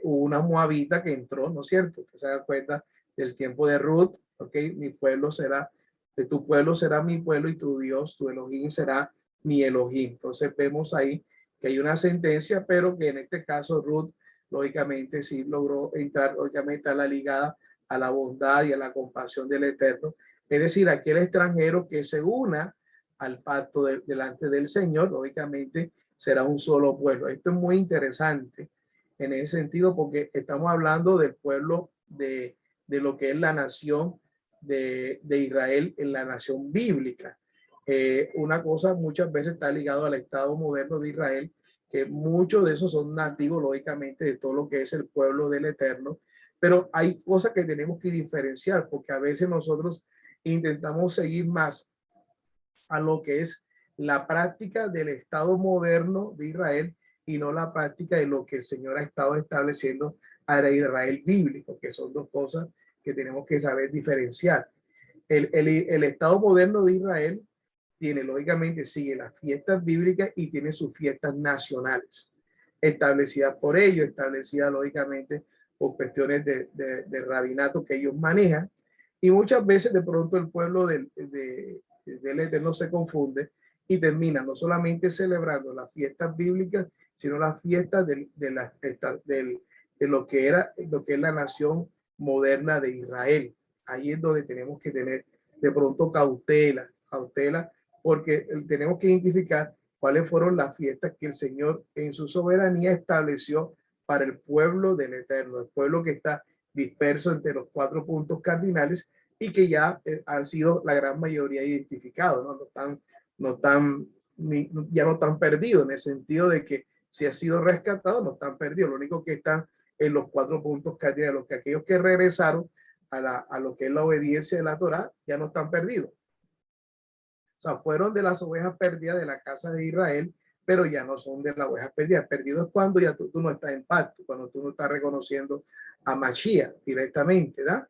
hubo una moabita que entró, ¿no es cierto? Usted se da cuenta del tiempo de Ruth, ¿ok? Mi pueblo será, de tu pueblo será mi pueblo, y tu Dios, tu Elohim será mi Elohim. Entonces vemos ahí que hay una sentencia, pero que en este caso Ruth, lógicamente, sí logró entrar, lógicamente, a la ligada a la bondad y a la compasión del Eterno. Es decir, aquel extranjero que se una al pacto delante del Señor, lógicamente será un solo pueblo. Esto es muy interesante en ese sentido, porque estamos hablando del pueblo de lo que es la nación de Israel, en la nación bíblica. Una cosa muchas veces está ligado al Estado moderno de Israel, que muchos de esos son nativos, lógicamente, de todo lo que es el pueblo del Eterno, pero hay cosas que tenemos que diferenciar, porque a veces nosotros intentamos seguir más a lo que es la práctica del Estado moderno de Israel, y no la práctica de lo que el Señor ha estado estableciendo a Israel bíblico, que son dos cosas que tenemos que saber diferenciar. El Estado moderno de Israel tiene, lógicamente, sigue las fiestas bíblicas y tiene sus fiestas nacionales, establecidas por ellos, establecidas, lógicamente, por cuestiones de rabinato que ellos manejan. Y muchas veces de pronto el pueblo del Eterno se confunde y termina no solamente celebrando las fiestas bíblicas, sino las fiestas de lo que es la nación moderna de Israel. Ahí es donde tenemos que tener de pronto cautela, porque tenemos que identificar cuáles fueron las fiestas que el Señor en su soberanía estableció para el pueblo del Eterno, el pueblo que está disperso entre los 4 puntos cardinales, y que ya han sido la gran mayoría identificados, ya no están perdidos, en el sentido de que si ha sido rescatado, no están perdidos. Lo único que están en los 4 puntos cardinales, los que aquellos que regresaron a lo que es la obediencia de la Torá, ya no están perdidos. O sea, fueron de las ovejas perdidas de la casa de Israel, pero ya no son de las ovejas perdidas. Perdido es cuando ya tú no estás en pacto, cuando tú no estás reconociendo a Mashiach directamente, ¿verdad?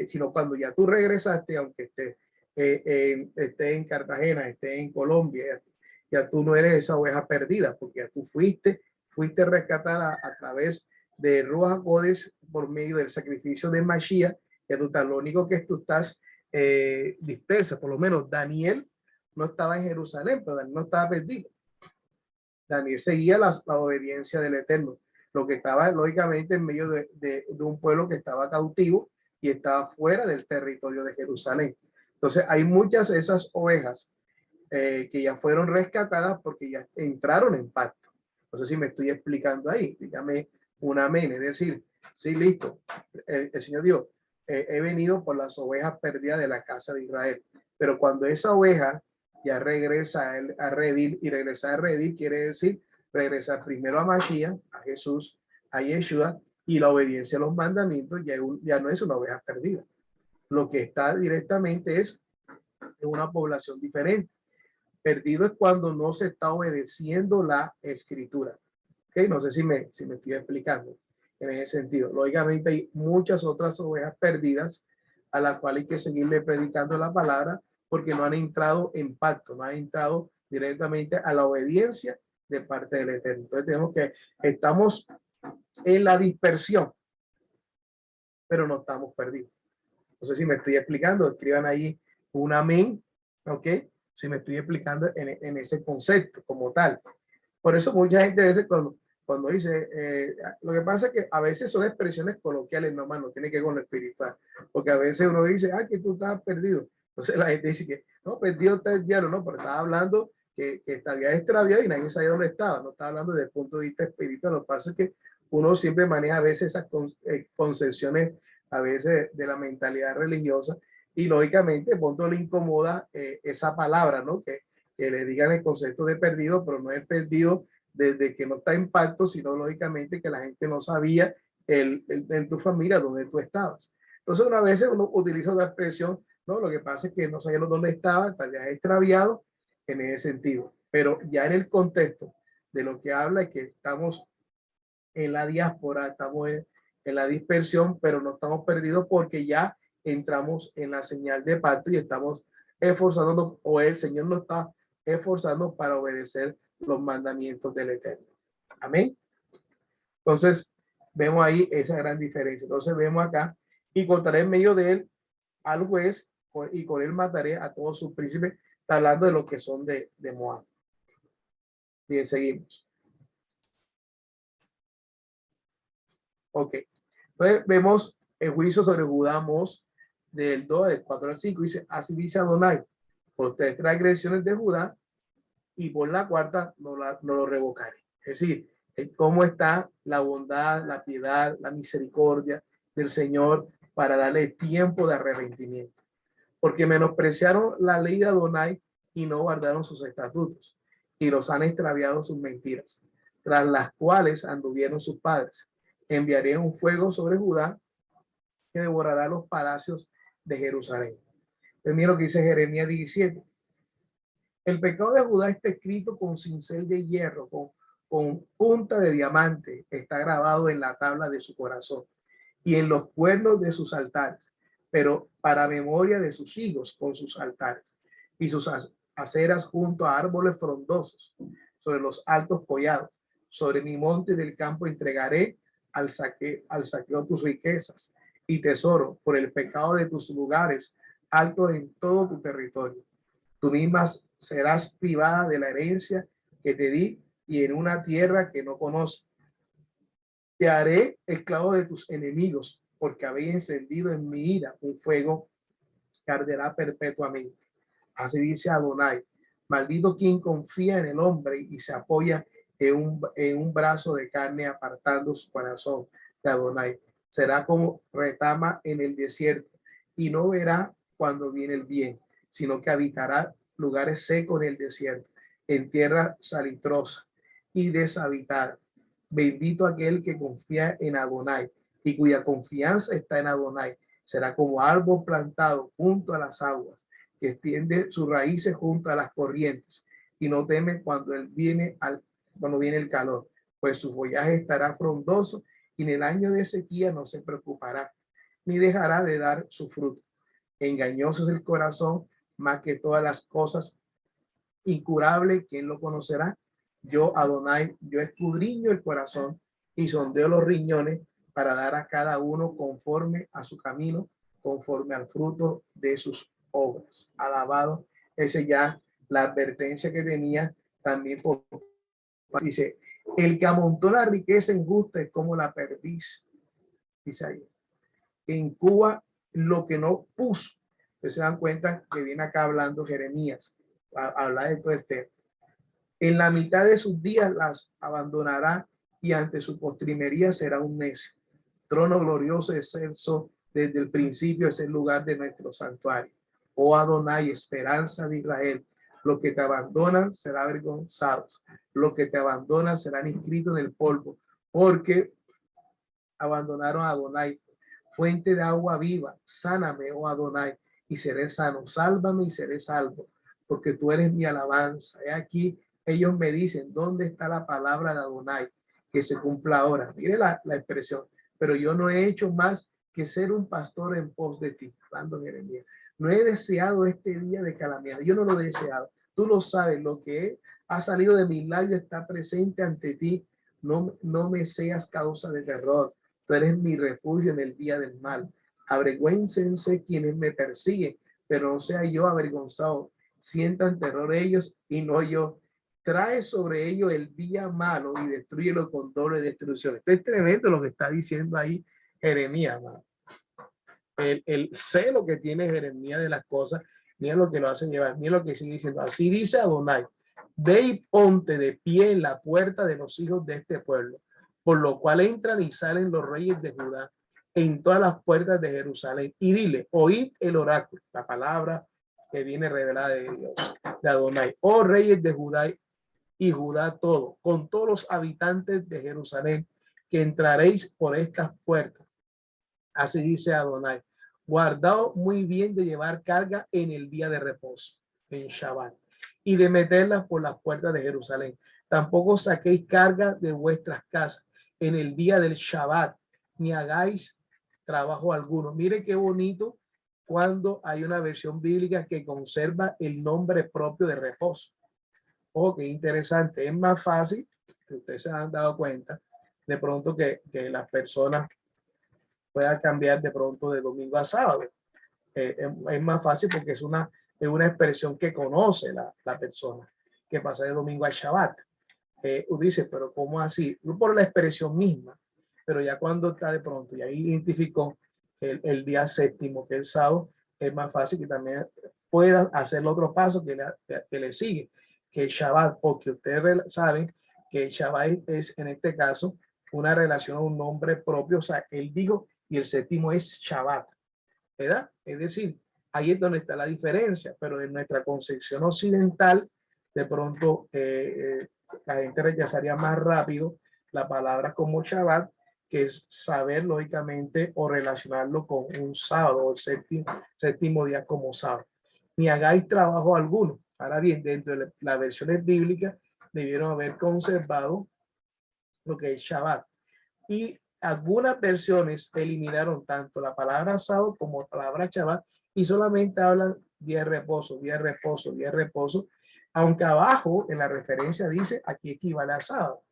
Sino cuando ya tú regresaste, aunque estés en Cartagena, estés en Colombia, ya tú no eres esa oveja perdida, porque ya tú fuiste rescatada a través de Ruach HaKodesh por medio del sacrificio de Mashiach. Ya tú estás, lo único que tú estás dispersa. Por lo menos Daniel no estaba en Jerusalén, pero Daniel no estaba perdido. Daniel seguía la obediencia del Eterno, lo que estaba lógicamente en medio de un pueblo que estaba cautivo y estaba fuera del territorio de Jerusalén. Entonces hay muchas de esas ovejas que ya fueron rescatadas porque ya entraron en pacto. No sé si me estoy explicando ahí. Dígame un amén. Es decir, sí, listo. El Señor dijo, he venido por las ovejas perdidas de la casa de Israel. Pero cuando esa oveja ya regresa a redil, y regresar a redil quiere decir regresar primero a Mashiach, a Jesús, a Yeshua, y la obediencia a los mandamientos ya no es una oveja perdida. Lo que está directamente es en una población diferente. Perdido es cuando no se está obedeciendo la escritura. ¿Okay? No sé si me estoy explicando en ese sentido. Lógicamente hay muchas otras ovejas perdidas a las cuales hay que seguirle predicando la palabra porque no han entrado en pacto, no han entrado directamente a la obediencia de parte del Eterno. Entonces tenemos que, estamos en la dispersión, pero no estamos perdidos. No sé si me estoy explicando, escriban ahí un amén, ¿ok? Si me estoy explicando en ese concepto como tal. Por eso mucha gente a veces cuando dice, lo que pasa es que a veces son expresiones coloquiales nomás, no tiene que ver con lo espiritual, porque a veces uno dice, que tú estás perdido. Entonces la gente dice que, no, perdido está el diablo, no, pero estaba hablando que había extraviado y nadie sabía dónde estaba, no estaba hablando desde el punto de vista espiritual. Lo que pasa es que uno siempre maneja a veces esas concepciones, a veces de la mentalidad religiosa, y lógicamente, punto le incomoda esa palabra, ¿no? Que le digan el concepto de perdido, pero no es perdido desde que no está en pacto, sino lógicamente que la gente no sabía en tu familia dónde tú estabas. Entonces, una vez uno utiliza una expresión, ¿no? Lo que pasa es que no sabían dónde estaba, tal vez extraviado en ese sentido. Pero ya en el contexto de lo que habla es que estamos en la diáspora, estamos en la dispersión, pero no estamos perdidos porque ya entramos en la señal de pacto y estamos esforzándonos, o el Señor nos está esforzando para obedecer los mandamientos del Eterno. Amén. Entonces, vemos ahí esa gran diferencia. Entonces, vemos acá, y cortaré en medio de él al juez, y con él mataré a todos sus príncipes. Está hablando de los que son de Moab. Bien, seguimos. Ok. Entonces, vemos el juicio sobre Judá, Mos, del 2, del 4 al 5. Dice, así dice Adonai, por 3 transgresiones de Judá, y por la cuarta no lo revocaré. Es decir, cómo está la bondad, la piedad, la misericordia del Señor para darle tiempo de arrepentimiento. Porque menospreciaron la ley de Adonai y no guardaron sus estatutos, y los han extraviado sus mentiras, tras las cuales anduvieron sus padres. Enviaré un fuego sobre Judá que devorará los palacios de Jerusalén. Entonces, mira lo que dice Jeremías 17. El pecado de Judá está escrito con cincel de hierro, con punta de diamante, está grabado en la tabla de su corazón y en los cuernos de sus altares, pero para memoria de sus hijos con sus altares y sus aceras junto a árboles frondosos, sobre los altos collados, sobre mi monte del campo entregaré al saqueo tus riquezas y tesoro por el pecado de tus lugares altos en todo tu territorio. Tú misma serás privada de la herencia que te di y en una tierra que no conoces. Te haré esclavo de tus enemigos, porque habéis encendido en mi ira un fuego que arderá perpetuamente. Así dice Adonai. Maldito quien confía en el hombre y se apoya en un brazo de carne apartando su corazón de Adonai. Será como retama en el desierto y no verá cuando viene el bien, sino que habitará lugares secos en el desierto, en tierra salitrosa y deshabitada. Bendito aquel que confía en Adonai y cuya confianza está en Adonai. Será como árbol plantado junto a las aguas, que extiende sus raíces junto a las corrientes y no teme cuando viene el calor, pues su follaje estará frondoso y en el año de sequía no se preocupará, ni dejará de dar su fruto. Engañoso es el corazón más que todas las cosas, incurable, ¿quién lo conocerá? Yo, Adonai, yo escudriño el corazón y sondeo los riñones para dar a cada uno conforme a su camino, conforme al fruto de sus obras. Alabado ese ya la advertencia que tenía también dice, el que amontona riqueza injusta es como la perdiz, dice ahí. En Cuba, lo que no puso, ustedes se dan cuenta que viene acá hablando Jeremías, habla de todo este. En la mitad de sus días las abandonará y ante su postrimería será un necio. Trono glorioso excelso desde el principio es el lugar de nuestro santuario. Oh Adonai, esperanza de Israel, los que te abandonan serán avergonzados, los que te abandonan serán inscritos en el polvo, porque abandonaron a Adonai, fuente de agua viva. Sáname, oh Adonai, y seré sano. Sálvame y seré salvo, porque tú eres mi alabanza. He aquí, ellos me dicen, ¿dónde está la palabra de Adonai? Que se cumpla ahora. Mire la expresión, pero yo no he hecho más que ser un pastor en pos de ti. Hablando Jeremías, no he deseado este día de calamidad. Yo no lo he deseado. Tú lo sabes, lo que ha salido de mis labios está presente ante ti. No me seas causa de terror. Tú eres mi refugio en el día del mal. Avergüéncense quienes me persiguen, pero no sea yo avergonzado. Sientan terror ellos y no yo. Trae sobre ellos el día malo y destruyelo con doble destrucción. Esto es tremendo lo que está diciendo ahí Jeremías. El celo que tiene Jeremías de las cosas, mira lo que lo hacen llevar, mira lo que sigue diciendo. Así dice Adonai, ve y ponte de pie en la puerta de los hijos de este pueblo, por lo cual entran y salen los reyes de Judá en todas las puertas de Jerusalén, y dile, oíd el oráculo, la palabra que viene revelada de Dios, de Adonai, oh reyes de Judá y Judá todo, con todos los habitantes de Jerusalén, que entraréis por estas puertas. Así dice Adonai, guardaos muy bien de llevar carga en el día de reposo, en Shabbat, y de meterlas por las puertas de Jerusalén. Tampoco saquéis carga de vuestras casas en el día del Shabbat, ni hagáis trabajo alguno. Mire qué bonito cuando hay una versión bíblica que conserva el nombre propio de reposo. Oh, qué interesante. Es más fácil, que ustedes se han dado cuenta, de pronto que las personas puedan cambiar de pronto de domingo a sábado. Es más fácil porque es una expresión que conoce la persona, que pasa de domingo a Shabbat. Dice, pero ¿cómo así? No por la expresión misma, pero ya cuando está de pronto, y ahí identificó el día séptimo, que es el sábado, es más fácil que también pueda hacer el otro paso que le sigue, que es Shabbat, porque ustedes saben que Shabbat es en este caso una relación a un nombre propio, o sea, él dijo, y el séptimo es Shabbat, ¿verdad? Es decir, ahí es donde está la diferencia, pero en nuestra concepción occidental, de pronto la gente rechazaría más rápido la palabra como Shabbat, que es saber lógicamente o relacionarlo con un sábado o el séptimo día como sábado. Ni hagáis trabajo alguno. Ahora bien, dentro de las versiones bíblicas debieron haber conservado lo que es Shabbat. Y algunas versiones eliminaron tanto la palabra sábado como la palabra Shabbat y solamente hablan día de reposo, día de reposo, día de reposo, aunque abajo en la referencia dice aquí equivale a sábado.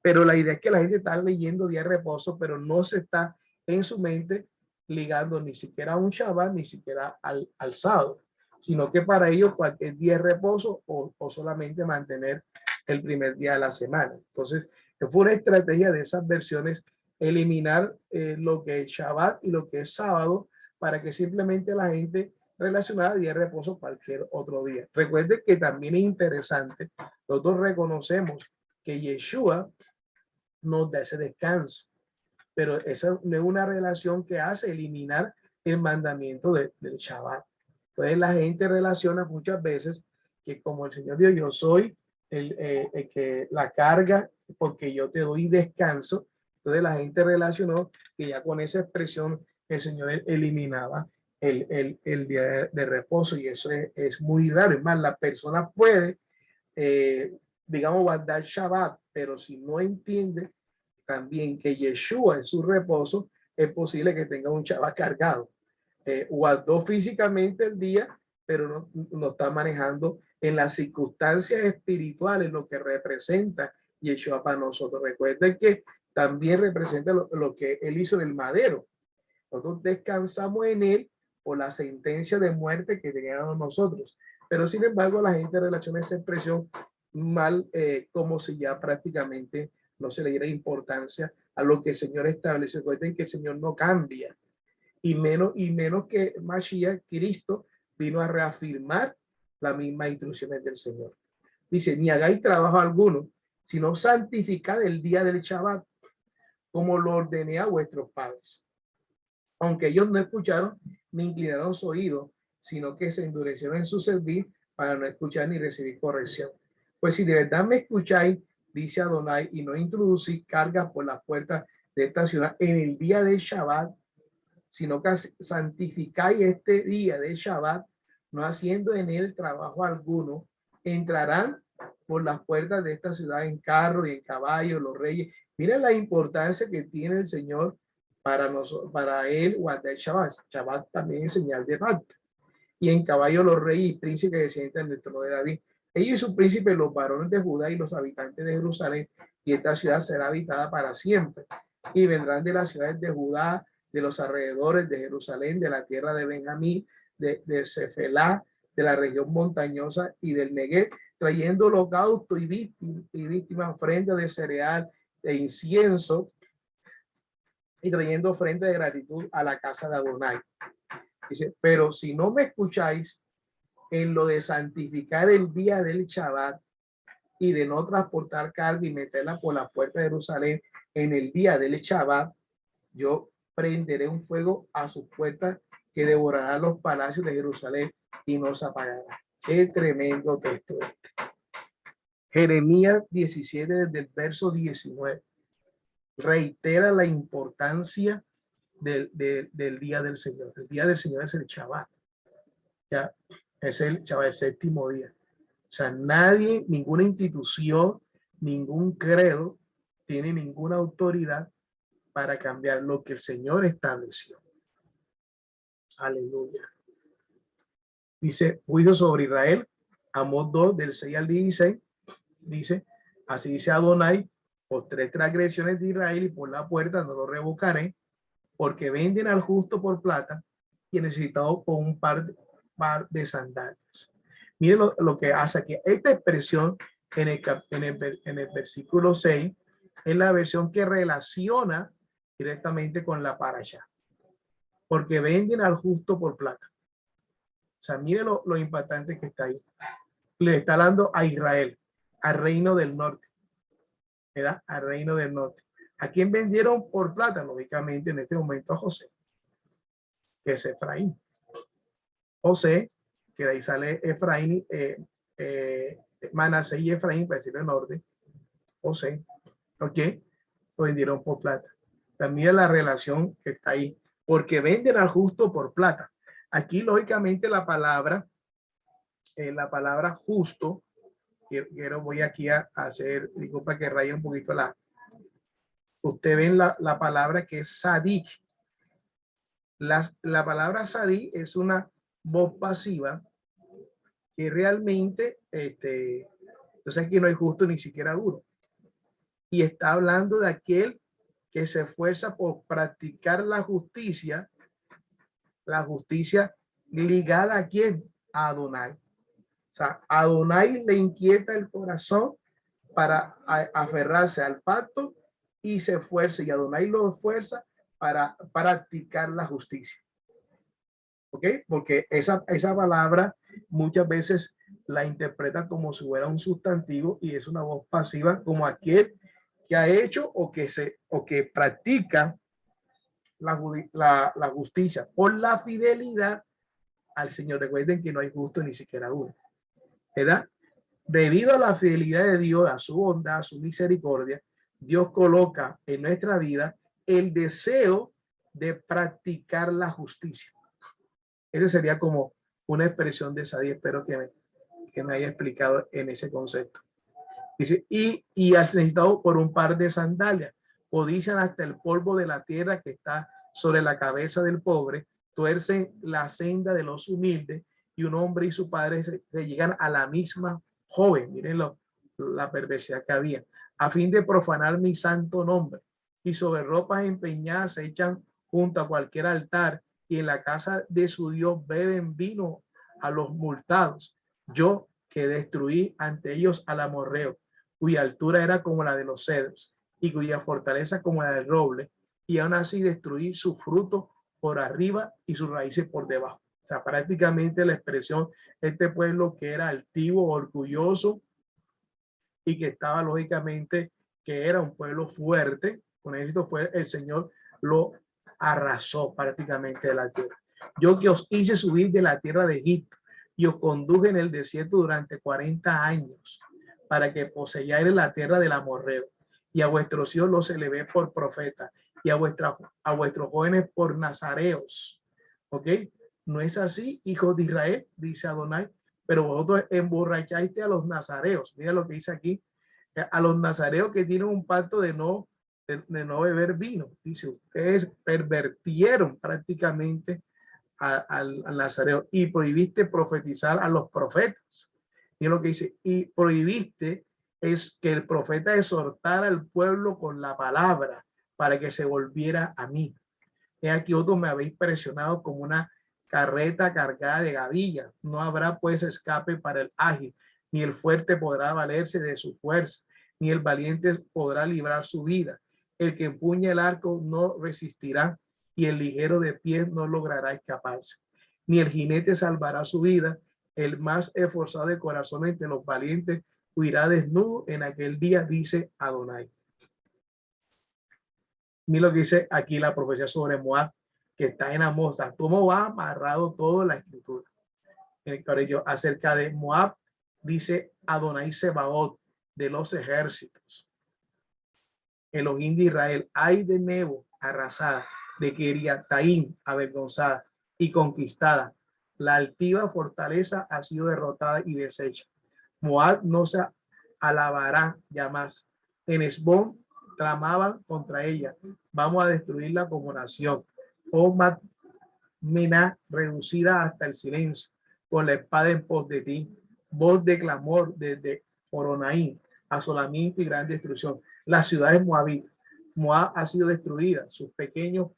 Pero la idea es que la gente está leyendo día de reposo, pero no se está en su mente ligando ni siquiera a un Shabbat, ni siquiera al sábado, sino que para ellos cualquier día de reposo o solamente mantener el primer día de la semana. Entonces, fue una estrategia de esas versiones eliminar lo que es Shabbat y lo que es sábado para que simplemente la gente relacionada a día de reposo cualquier otro día. Recuerde que también es interesante, nosotros reconocemos que Yeshua nos da ese descanso, pero esa no es una relación que hace eliminar el mandamiento del Shabbat. Entonces la gente relaciona muchas veces que como el Señor dijo, yo soy el que la carga porque yo te doy descanso. Entonces la gente relacionó que ya con esa expresión el Señor eliminaba el día de reposo y eso es muy raro. Es más, la persona puede, digamos, guardar Shabbat, pero si no entiende también que Yeshua es su reposo, es posible que tenga un Shabbat cargado. Guardó físicamente el día, pero no está manejando en las circunstancias espirituales lo que representa Yeshua para nosotros. Recuerden que también representa lo que él hizo en el madero. Nosotros descansamos en él por la sentencia de muerte que teníamos nosotros. Pero sin embargo, la gente relaciona esa expresión mal, como si ya prácticamente no se le diera importancia a lo que el Señor estableció. Recuerden que el Señor no cambia, y menos que Mashiach, Cristo, vino a reafirmar las mismas instrucciones del Señor. Dice, ni hagáis trabajo alguno, sino santificad el día del Shabbat, como lo ordené a vuestros padres. Aunque ellos no escucharon ni inclinaron su oído, sino que se endurecieron en su servir para no escuchar ni recibir corrección. Pues si de verdad me escucháis, dice Adonai, y no introducís cargas por las puertas de esta ciudad en el día de Shabbat, sino que santificáis este día de Shabbat, no haciendo en él trabajo alguno, entrarán por las puertas de esta ciudad en carro y en caballo los reyes. Miren la importancia que tiene el Señor para nosotros, para él guardar Shabbat. Shabbat también es señal de pacto. Y en caballo los reyes y príncipes que se sientan en el trono de David. Ellos y sus príncipes, los varones de Judá y los habitantes de Jerusalén, y esta ciudad será habitada para siempre. Y vendrán de las ciudades de Judá, de los alrededores de Jerusalén, de la tierra de Benjamín, de Cefelá, de la región montañosa y del Negev, trayendo holocausto y víctimas, ofrenda de cereal e incienso, y trayendo ofrenda de gratitud a la casa de Adonai. Dice, pero si no me escucháis en lo de santificar el día del Shabbat y de no transportar carga y meterla por la puerta de Jerusalén en el día del Shabbat, yo prenderé un fuego a sus puertas que devorará los palacios de Jerusalén y no se apagará. Qué tremendo texto este. Jeremías 17, desde el verso 19, reitera la importancia del día del Señor. El día del Señor es el Shabbat. Ya, es el Shabbat, el séptimo día. O sea, nadie, ninguna institución, ningún credo tiene ninguna autoridad para cambiar lo que el Señor estableció. Aleluya. Dice, juicio sobre Israel, Amós 2, del 6 al 16, dice, así dice Adonai, por 3 transgresiones de Israel y por la puerta no lo revocaré, porque venden al justo por plata y el necesitado por un par de sandalias. Miren lo que hace aquí. Esta expresión en el versículo 6 es la versión que relaciona directamente con la parasha. Porque venden al justo por plata. O sea, miren lo impactante que está ahí. Le está hablando a Israel, al reino del norte. ¿Verdad? Al reino del norte. ¿A quién vendieron por plata? Lógicamente en este momento a José, que es Efraín. José, que de ahí sale Efraín, Manasés y Efraín, para decir el norte. José, ¿ok? Lo vendieron por plata. También la relación que está ahí, porque venden al justo por plata. Aquí, lógicamente, la palabra justo, voy aquí a hacer, digo, para que raye un poquito usted ven la palabra que es sadik. La palabra sadik es una voz pasiva que realmente, entonces aquí no hay justo ni siquiera uno. Y está hablando de aquel que se esfuerza por practicar la justicia ligada a quién, a Adonai. O sea, a Adonai le inquieta el corazón para aferrarse al pacto y se esfuerza, y Adonai lo esfuerza para practicar la justicia. ¿Ok? Porque esa palabra muchas veces la interpreta como si fuera un sustantivo y es una voz pasiva, como aquel que ha hecho o que practica la justicia por la fidelidad al Señor. Recuerden que no hay justo ni siquiera uno, ¿verdad? Debido a la fidelidad de Dios, a su bondad, a su misericordia, Dios coloca en nuestra vida el deseo de practicar la justicia. Ese sería como una expresión de esa, y espero que me haya explicado en ese concepto. Dice, y has necesitado por un par de sandalias, codician hasta el polvo de la tierra que está sobre la cabeza del pobre, tuercen la senda de los humildes, y un hombre y su padre se llegan a la misma joven. Miren la perversidad que había, a fin de profanar mi santo nombre, y sobre ropas empeñadas se echan junto a cualquier altar, y en la casa de su Dios beben vino a los multados. Yo que destruí ante ellos al amorreo, cuya altura era como la de los cedros y cuya fortaleza como la del roble, y aún así destruí su fruto por arriba y sus raíces por debajo. O sea, prácticamente la expresión, este pueblo que era altivo, orgulloso y que estaba lógicamente, que era un pueblo fuerte, con éxito fue el Señor lo arrasó prácticamente de la tierra. Yo que os hice subir de la tierra de Egipto y os conduje en el desierto durante 40 años para que poseyáis la tierra del amorreo, y a vuestros hijos los elevé por profeta y a vuestros jóvenes por nazareos. ¿Ok? No es así, hijos de Israel, dice Adonai, pero vosotros emborrachaste a los nazareos. Mira lo que dice aquí, a los nazareos que tienen un pacto de no beber vino. Dice, ustedes pervertieron prácticamente al nazareo y prohibiste profetizar a los profetas. Y lo que dice, y prohibiste es que el profeta exhortara al pueblo con la palabra para que se volviera a mí. He aquí vosotros me habéis presionado como una carreta cargada de gavillas. No habrá pues escape para el ágil, ni el fuerte podrá valerse de su fuerza, ni el valiente podrá librar su vida. El que empuña el arco no resistirá, y el ligero de pie no logrará escaparse. Ni el jinete salvará su vida, el más esforzado de corazón entre los valientes huirá desnudo en aquel día, dice Adonai. Mira lo que dice aquí la profecía sobre Moab, que está en Amós. ¿Cómo va amarrado todo la escritura? Acerca de Moab, dice Adonai Sebaot, de los ejércitos. Elohim de Israel, ay de Nebo, arrasada, de Kiriataim, avergonzada y conquistada. La altiva fortaleza ha sido derrotada y deshecha. Moab no se alabará ya más. En Esbón tramaban contra ella. Vamos a destruirla como nación. Oh Mena, reducida hasta el silencio, con la espada en pos de ti. Voz de clamor desde Oronaín, asolamiento y gran destrucción. Las ciudades moabitas. Moab ha sido destruida. Sus pequeños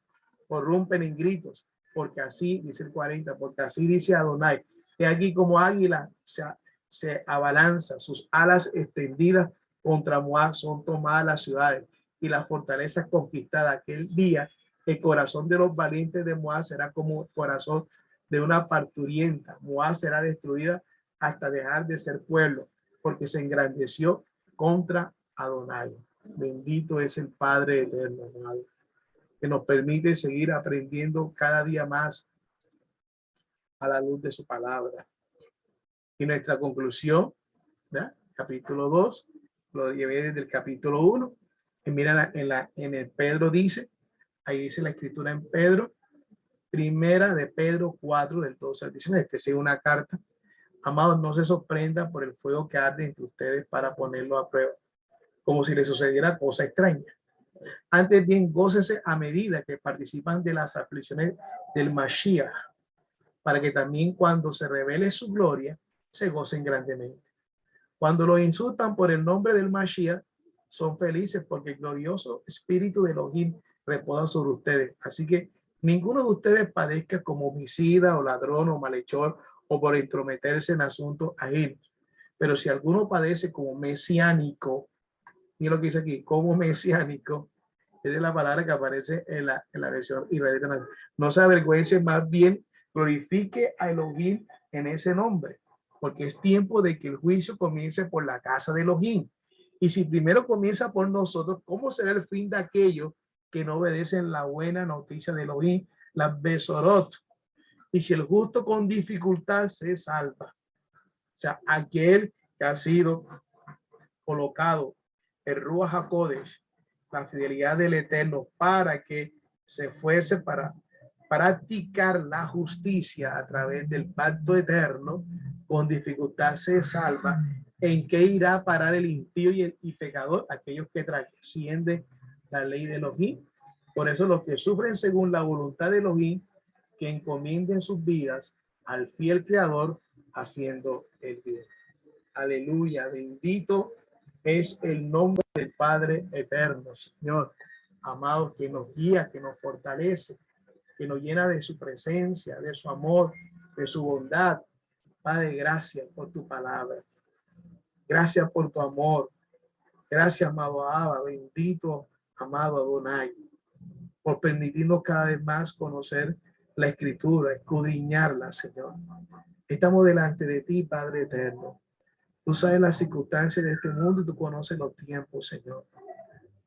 prorrumpen en gritos, porque así, dice el 40, porque así dice Adonai. He aquí como águila se abalanza, sus alas extendidas contra Moab son tomadas las ciudades y las fortalezas conquistadas. Aquel día el corazón de los valientes de Moab será como el corazón de una parturienta. Moab será destruida hasta dejar de ser pueblo, porque se engrandeció contra Adonai. Bendito es el Padre eterno, amado, que nos permite seguir aprendiendo cada día más a la luz de su palabra. Y nuestra conclusión, ¿verdad? Capítulo 2, lo llevé desde el capítulo 1. Y mira, en el Pedro dice, ahí dice la escritura en Pedro, primera de Pedro 4, del 12 al 19. Esta es una carta. Amados, no se sorprendan por el fuego que arde entre ustedes para ponerlo a prueba, como si les sucediera cosa extraña. Antes bien, gócense a medida que participan de las aflicciones del Mashiach, para que también cuando se revele su gloria, se gocen grandemente. Cuando los insultan por el nombre del Mashiach, son felices porque el glorioso espíritu de Elohim reposa sobre ustedes. Así que ninguno de ustedes padezca como homicida o ladrón o malhechor o por entrometerse en asuntos ajenos. Pero si alguno padece como mesiánico, y lo que dice aquí, como mesiánico, es de la palabra que aparece en la versión israelita. No se avergüence, más bien glorifique a Elohim en ese nombre, porque es tiempo de que el juicio comience por la casa de Elohim. Y si primero comienza por nosotros, ¿cómo será el fin de aquellos que no obedecen la buena noticia de Elohim, las Besorot? Y si el justo con dificultad se salva, o sea, aquel que ha sido colocado el Ruach HaKodesh, la fidelidad del Eterno, para que se esfuerce para practicar la justicia a través del pacto eterno, con dificultad se salva. ¿En qué irá a parar el impío y pecador? Aquellos que trascienden la ley de Elohim. Por eso los que sufren según la voluntad de Elohim, que encomienden sus vidas al fiel Creador, haciendo el bien. Aleluya, bendito es el nombre del Padre eterno, Señor, amado, que nos guía, que nos fortalece, que nos llena de su presencia, de su amor, de su bondad. Padre, gracias por tu palabra. Gracias por tu amor. Gracias, amado Abba, bendito, amado Adonai, por permitirnos cada vez más conocer la Escritura, escudriñarla, Señor. Estamos delante de ti, Padre eterno. Tú sabes las circunstancias de este mundo y tú conoces los tiempos, Señor.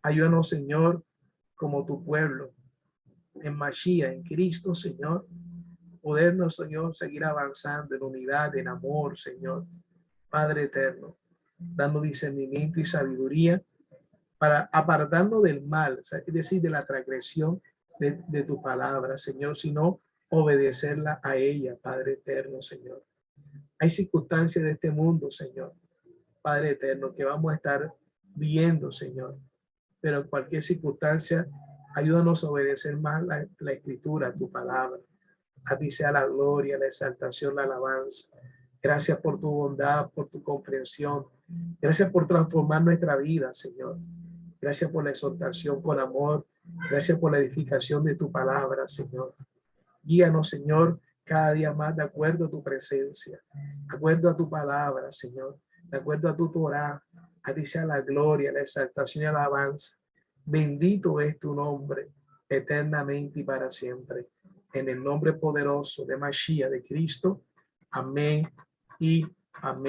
Ayúdanos, Señor, como tu pueblo, en Mashiach, en Cristo, Señor. Podernos, Señor, seguir avanzando en unidad, en amor, Señor. Padre eterno, dando discernimiento y sabiduría para apartarnos del mal, es decir, de la transgresión de tu palabra, Señor, sino obedecerla a ella, Padre eterno, Señor. Hay circunstancias de este mundo, Señor, Padre eterno, que vamos a estar viendo, Señor, pero en cualquier circunstancia, ayúdanos a obedecer más la Escritura, tu palabra. A ti sea la gloria, la exaltación, la alabanza. Gracias por tu bondad, por tu comprensión. Gracias por transformar nuestra vida, Señor. Gracias por la exhortación con amor. Gracias por la edificación de tu palabra, Señor. Guíanos, Señor, cada día más de acuerdo a tu presencia, de acuerdo a tu palabra, Señor, de acuerdo a tu Torah. A ti sea la gloria, la exaltación y la alabanza. Bendito es tu nombre, eternamente y para siempre. En el nombre poderoso de Mashiach, de Cristo. Amén y amén.